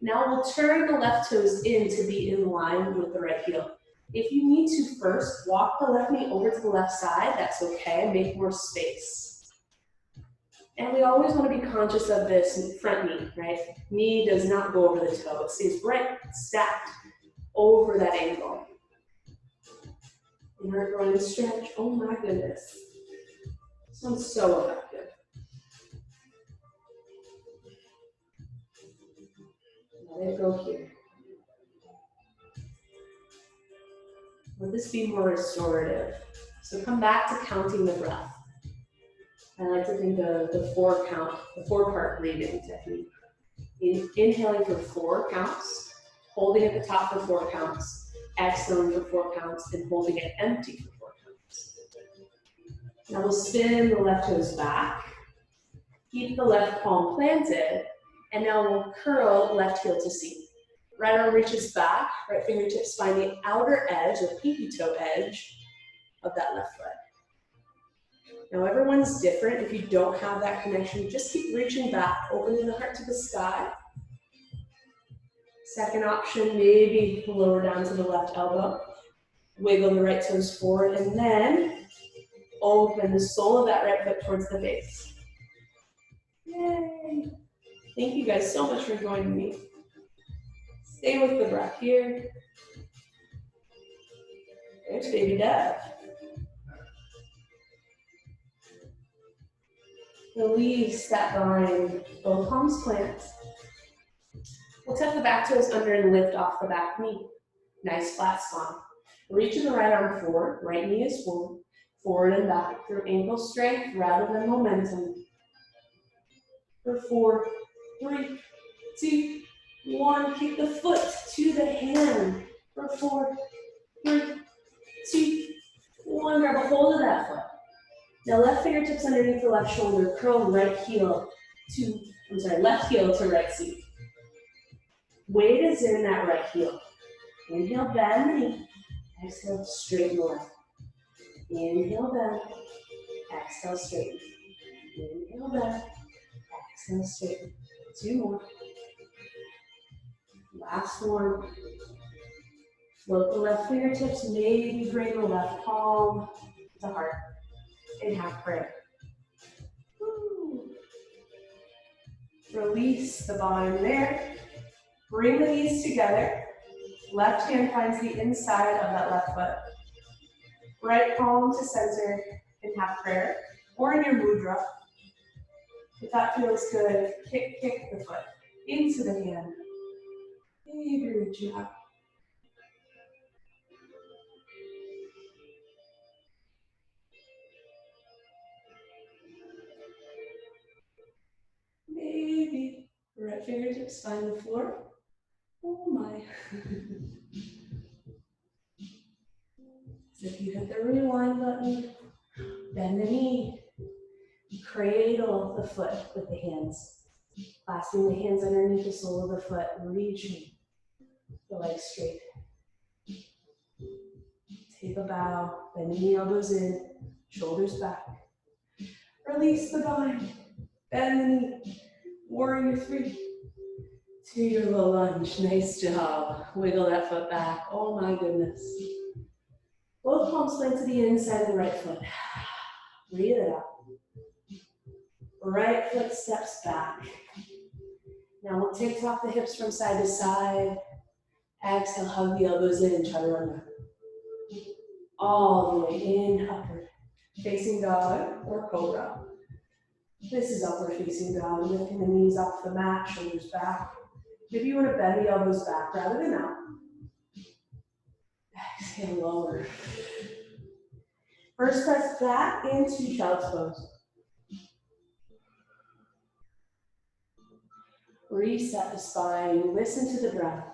Now we'll turn the left toes in to be in line with the right heel. If you need to first walk the left knee over to the left side, that's okay. Make more space. And we always want to be conscious of this front knee, right? Knee does not go over the toe. It stays right stacked over that ankle. Inner groin stretch. Oh my goodness. This one's so effective. Let it go here. Let this be more restorative. So come back to counting the breath. I like to think of the 4-part breathing technique. Inhaling for 4 counts, holding at the top for 4 counts, exhaling for 4 counts, and holding it empty for 4 counts. Now we'll spin the left toes back, keep the left palm planted, and now we'll curl left heel to seat. Right arm reaches back, right fingertips find the outer edge, the pinky toe edge of that left foot. Now everyone's different. If you don't have that connection, just keep reaching back, opening the heart to the sky. Second option, maybe lower down to the left elbow. Wiggle the right toes forward and then open the sole of that right foot towards the base. Yay! Thank you guys so much for joining me. Stay with the breath here. There's baby Dev. Release that bind, both palms plant. We'll tuck the back toes under and lift off the back knee. Nice flat spine. Reaching the right arm forward, right knee is forward, forward and back through ankle strength rather than momentum. For 4, 3, 2, 1. Kick the foot to the hand. For 4, 3, 2, 1. Grab a hold of that foot. Now left fingertips underneath the left shoulder, curl left heel to right seat. Weight is in that right heel. Inhale, bend the knee. Exhale, straighten the left. Inhale, bend. Exhale, straighten. Inhale, bend. Exhale, straighten. 2 more. Last one. Float the left fingertips. Maybe bring the left palm to heart. In half prayer. Woo. Release the bottom there. Bring the knees together. Left hand finds the inside of that left foot. Right palm to center in half prayer or in your mudra. If that feels good, kick the foot into the hand. Maybe reach out. Maybe right fingertips find the floor. Oh my. So if you hit the rewind button, bend the knee, cradle the foot with the hands. Clasping the hands underneath the sole of the foot, reaching the legs straight. Take a bow, bend the elbows in, shoulders back. Release the bind, bend the knee, warrior 3. To your low lunge, nice job. Wiggle that foot back, oh my goodness. Both palms plant to the inside of the right foot. Breathe it out. Right foot steps back. Now we'll tick-tock the hips from side to side. Exhale, hug the elbows in, chaturanga. All the way in, upward. Facing dog or cobra. This is upward facing dog, lifting the knees off the mat, shoulders back. Maybe you want to bend the elbows back rather than out. Exhale, lower. First press back into child's pose. Reset the spine, listen to the breath.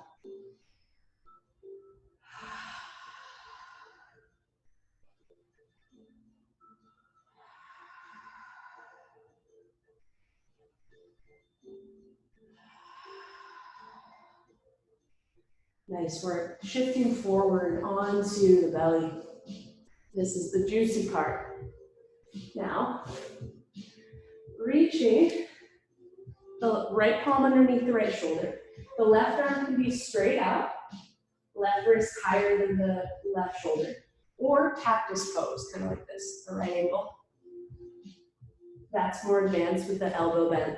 Nice work. Shifting forward onto the belly. This is the juicy part. Now, reaching the right palm underneath the right shoulder. The left arm can be straight out, left wrist higher than the left shoulder, or cactus pose, kind of like this, a right angle. That's more advanced with the elbow bend.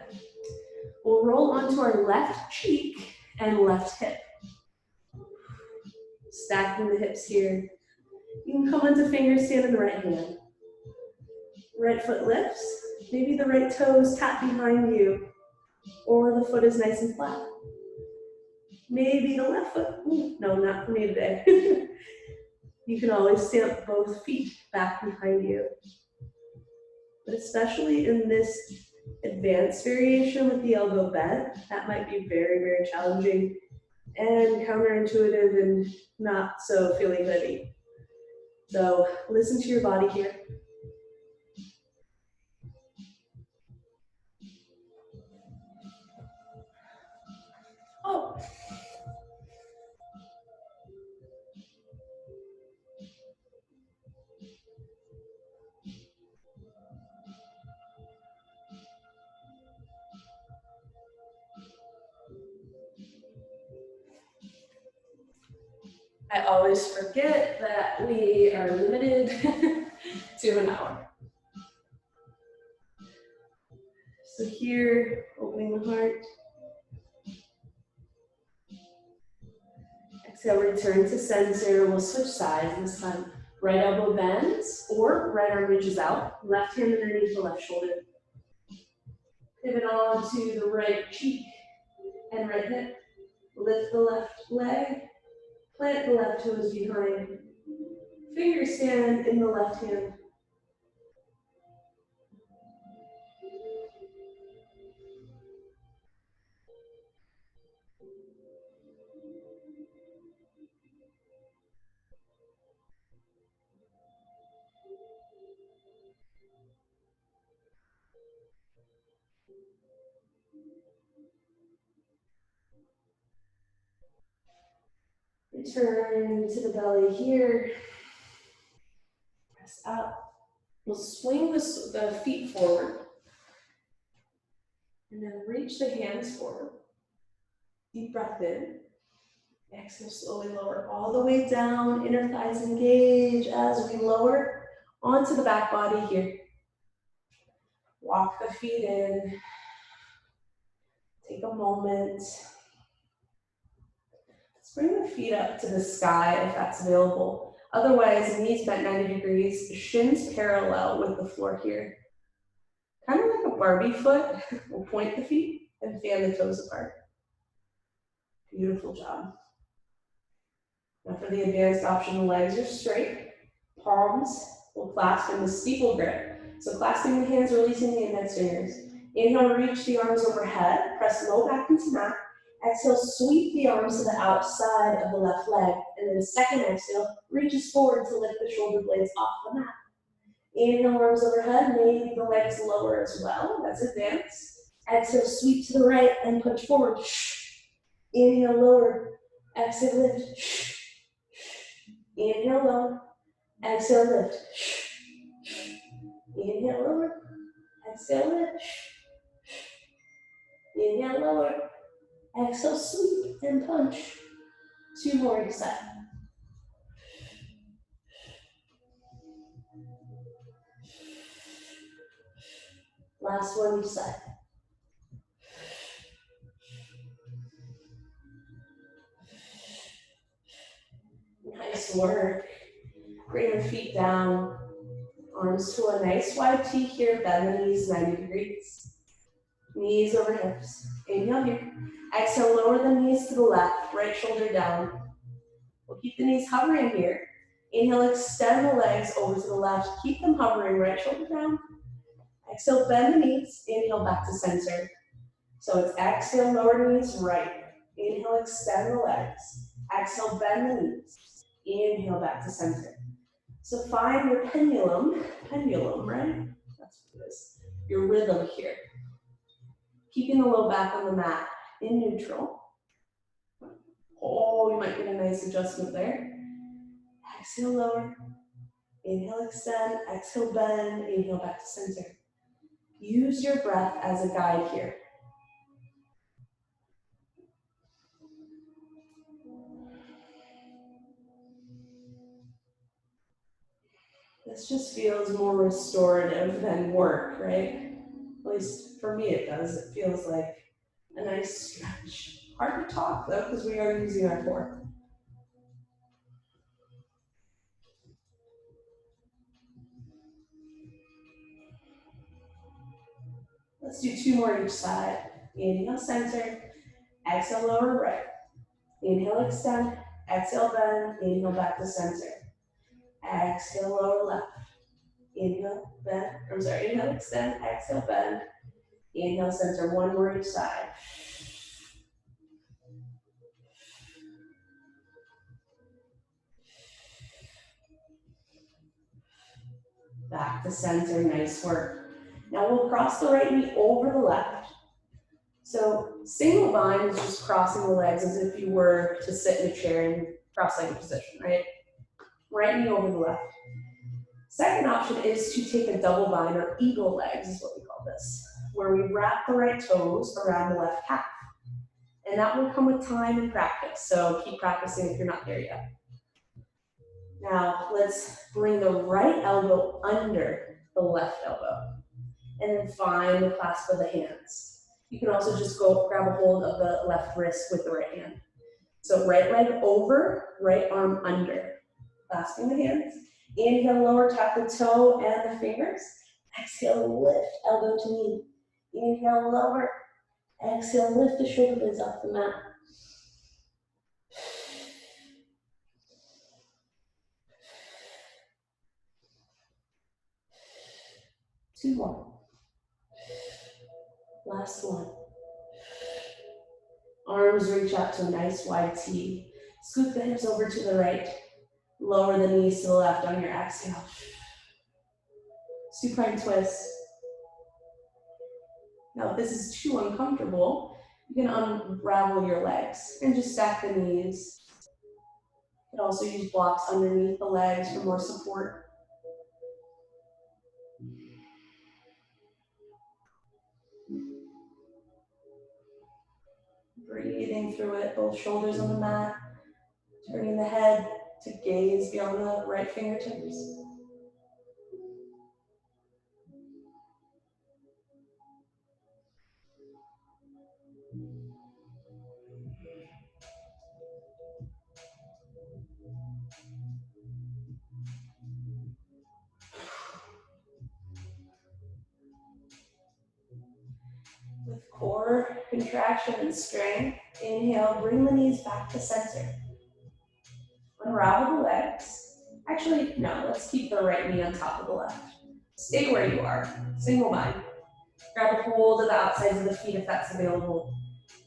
We'll roll onto our left cheek and left hip. Stacking the hips here. You can come into finger stand in the right hand. Right foot lifts. Maybe the right toes tap behind you, or the foot is nice and flat. Maybe the left foot, no, not for me today. You can always stamp both feet back behind you. But especially in this advanced variation with the elbow bent, that might be very, very challenging and counterintuitive and not so feeling goody. So listen to your body here. Oh. I always forget that we are limited to an hour. So here, opening the heart. Exhale, return to center. We'll switch sides this time. Right elbow bends or right arm reaches out. Left hand underneath the left shoulder. Pivot on to the right cheek and right hip. Lift the left leg. Plant the left toes behind. Finger stand in the left hand. Return to the belly here. Press out. We'll swing the feet forward. And then reach the hands forward. Deep breath in. Exhale, slowly lower all the way down. Inner thighs engage as we lower onto the back body here. Walk the feet in. Take a moment. Let's bring the feet up to the sky if that's available. Otherwise, knees bent 90 degrees, shins parallel with the floor here. Kind of like a Barbie foot. We'll point the feet and fan the toes apart. Beautiful job. Now for the advanced option, the legs are straight. Palms will clasp in the steeple grip. So clasping the hands, releasing the index fingers. Inhale, reach the arms overhead. Press low back into mat. Exhale, sweep the arms to the outside of the left leg. And then the second exhale, reaches forward to lift the shoulder blades off the mat. Inhale, arms overhead. Maybe the legs lower as well. That's advanced. Exhale, sweep to the right and punch forward. Inhale, lower. Exhale, lift. Inhale, lower. Exhale, lift. Inhale, lower. Exhale, lift. Inhale, lower. Exhale, sweep and punch. 2 more each side. Last one each side. Nice work. Bring the feet down. Arms to a nice wide T here. Bend the knees 90 degrees. Knees over hips. Inhale here. Exhale, lower the knees to the left. Right shoulder down. We'll keep the knees hovering here. Inhale, extend the legs over to the left. Keep them hovering. Right shoulder down. Exhale, bend the knees. Inhale, back to center. So it's exhale, lower knees, right. Inhale, extend the legs. Exhale, bend the knees. Inhale, back to center. So find your pendulum, right? That's what it is. Your rhythm here. Keeping the low back on the mat in neutral. Oh, you might get a nice adjustment there. Exhale, lower. Inhale, extend. Exhale, bend. Inhale, back to center. Use your breath as a guide here. This just feels more restorative than work, right? At least for me it does. It feels like a nice stretch. Hard to talk though, because we are using our core. Let's do 2 more each side. Inhale, center. Exhale, lower right. Inhale, extend. Exhale, bend. Inhale, back to center. Exhale, lower left. Inhale, bend. Inhale, extend. Exhale, bend. Inhale, center. 1 more each side. Back to center. Nice work. Now we'll cross the right knee over the left. So single bind is just crossing the legs as if you were to sit in a chair in cross-legged position, right? Right knee over the left. Second option is to take a double bind, or eagle legs is what we call this, where we wrap the right toes around the left calf. And that will come with time and practice, so keep practicing if you're not there yet. Now let's bring the right elbow under the left elbow, and then find the clasp of the hands. You can also just go grab a hold of the left wrist with the right hand. So right leg over, right arm under, clasping the hands. Inhale, lower, tap the toe and the fingers. Exhale, lift, elbow to knee. Inhale, lower. Exhale, lift the shoulder blades off the mat. Two more. Last one. Arms reach out to a nice wide T. Scoot the hips over to the right. Lower the knees to the left on your exhale. Supine twist. Now, if this is too uncomfortable, you can unravel your legs and just stack the knees. You can also use blocks underneath the legs for more support. Breathing through it, both shoulders on the mat, turning the head to gaze beyond the right fingertips. With core contraction and strength, inhale, bring the knees back to center. Unravel the legs. Actually, no, let's keep the right knee on top of the left. Stay where you are, single bind. Grab a hold of the outsides of the feet if that's available.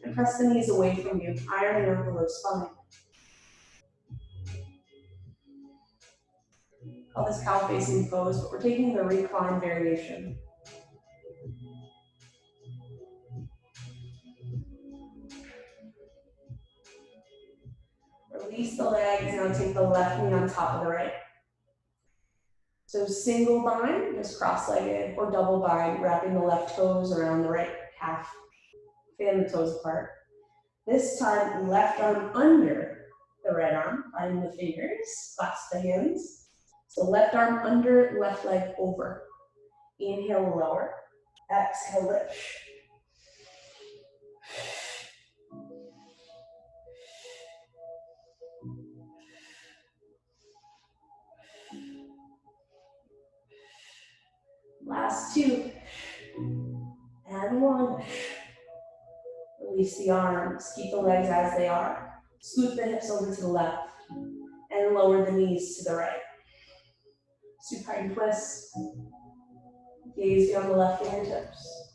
And press the knees away from you, ironing out the low spine. Call this cow facing pose, but we're taking the recline variation. Release the legs, now take the left knee on top of the right. So single bind, just cross-legged, or double bind, wrapping the left toes around the right calf. Fan the toes apart. This time, left arm under the right arm, find the fingers, clasp the hands. So left arm under, left leg over. Inhale, lower. Exhale, lift. Last two. And one. Release the arms. Keep the legs as they are. Scoot the hips over to the left. And lower the knees to the right. Supine twist. Gaze beyond the left fingertips.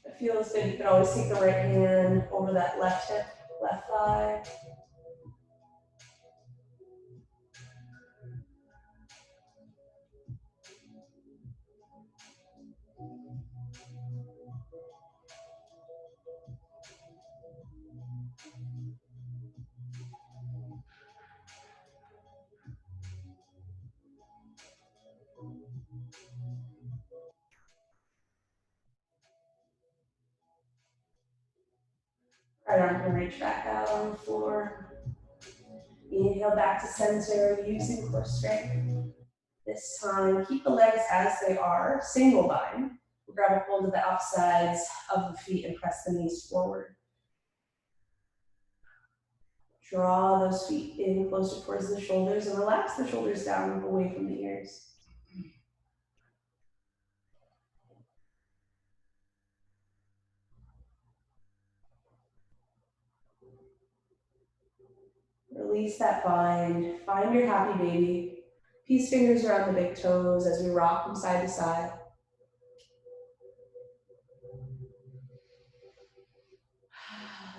If it feels good, you can always take the right hand over that left hip, left thigh. Right arm can reach back out on the floor. Inhale back to center, using core strength. This time, keep the legs as they are, single bind. Grab a hold of the outsides of the feet and press the knees forward. Draw those feet in closer towards the shoulders and relax the shoulders down away from the ears. Release that bind. Find your happy baby. Peace fingers around the big toes as we rock from side to side.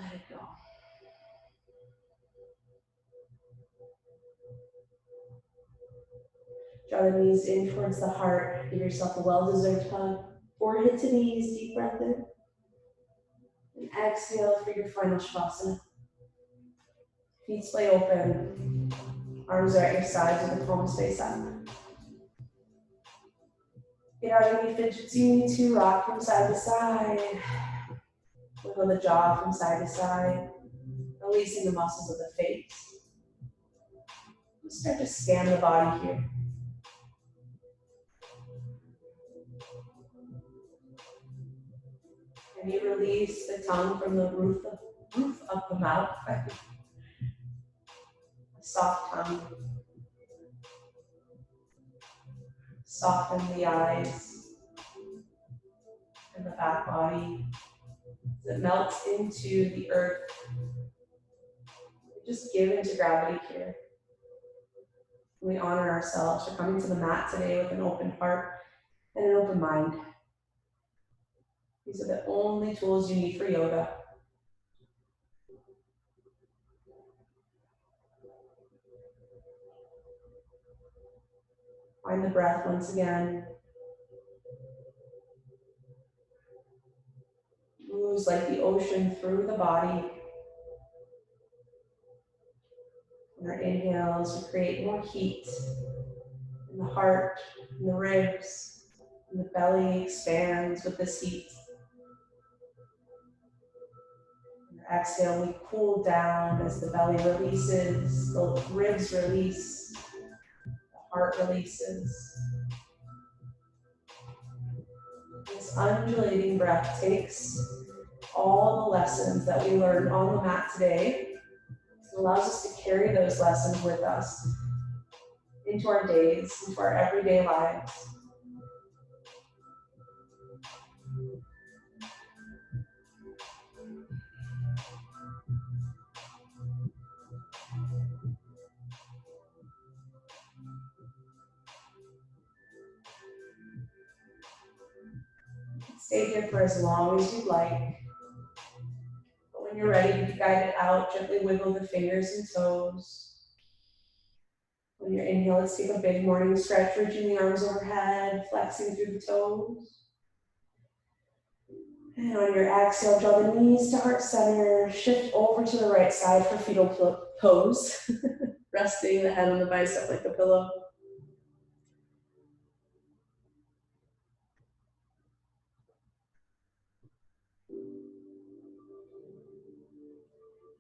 Let it go. Draw the knees in towards the heart. Give yourself a well-deserved hug. Forehead to knees, deep breath in. And exhale for your final Shavasana. Feet splay open. Arms are at your sides with the palms face up. Get out any fidgets you need to. Rock from side to side. Wiggle the jaw from side to side. Releasing the muscles of the face. Start to scan the body here. And you release the tongue from the roof of the mouth. A soft tongue. Soften the eyes and the back body as it melts into the earth. Just give into gravity here. We honor ourselves for coming to the mat today with an open heart and an open mind. These are the only tools you need for yoga. Find the breath once again. Moves like the ocean through the body. On our inhales, we create more heat in the heart, in the ribs, and the belly expands with this heat. On our exhale, we cool down as the belly releases, the ribs release, the heart releases. This undulating breath takes all the lessons that we learned on the mat today. It allows us to carry those lessons with us into our days, into our everyday lives. Stay here for as long as you'd like. But when you're ready to be guided out, gently wiggle the fingers and toes. When you inhale, let's take a big morning stretch, reaching the arms overhead, flexing through the toes. And on your exhale, draw the knees to heart center, shift over to the right side for fetal pose, resting the head on the bicep like a pillow.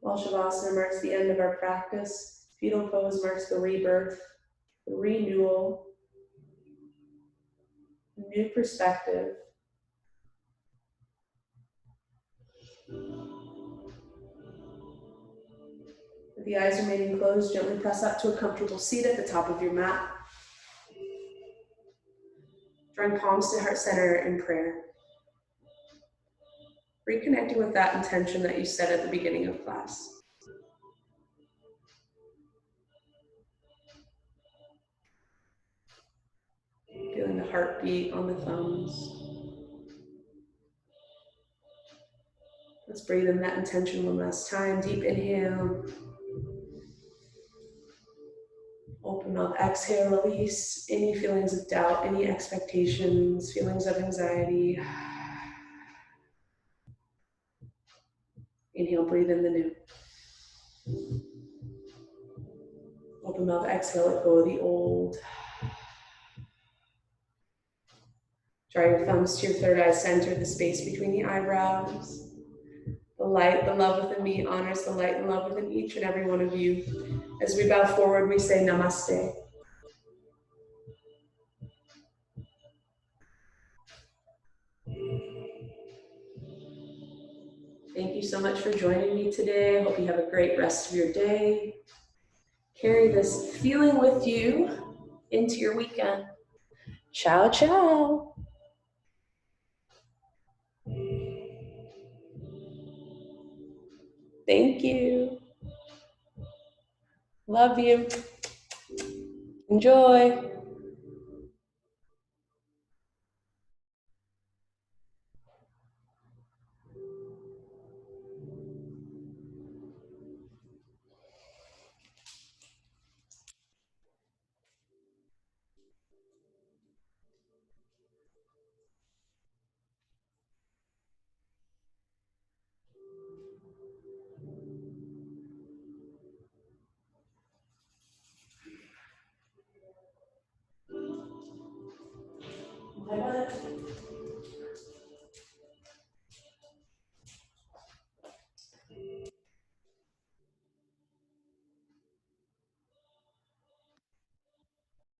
While Shavasana marks the end of our practice, fetal pose marks the rebirth, the renewal, new perspective. With the eyes remaining closed, gently press up to a comfortable seat at the top of your mat. Drawing palms to heart center in prayer. Reconnecting with that intention that you set at the beginning of class. Feeling the heartbeat on the thumbs. Let's breathe in that intention one last time. Deep inhale. Open up, exhale, release any feelings of doubt, any expectations, feelings of anxiety. Inhale, breathe in the new. Open up, exhale, let go of the old. Draw your thumbs to your third eye center, the space between the eyebrows. The light, the love within me honors the light and love within each and every one of you. As we bow forward, we say namaste. Thank you so much for joining me today. I hope you have a great rest of your day. Carry this feeling with you into your weekend. Ciao, ciao. Thank you. Love you. Enjoy.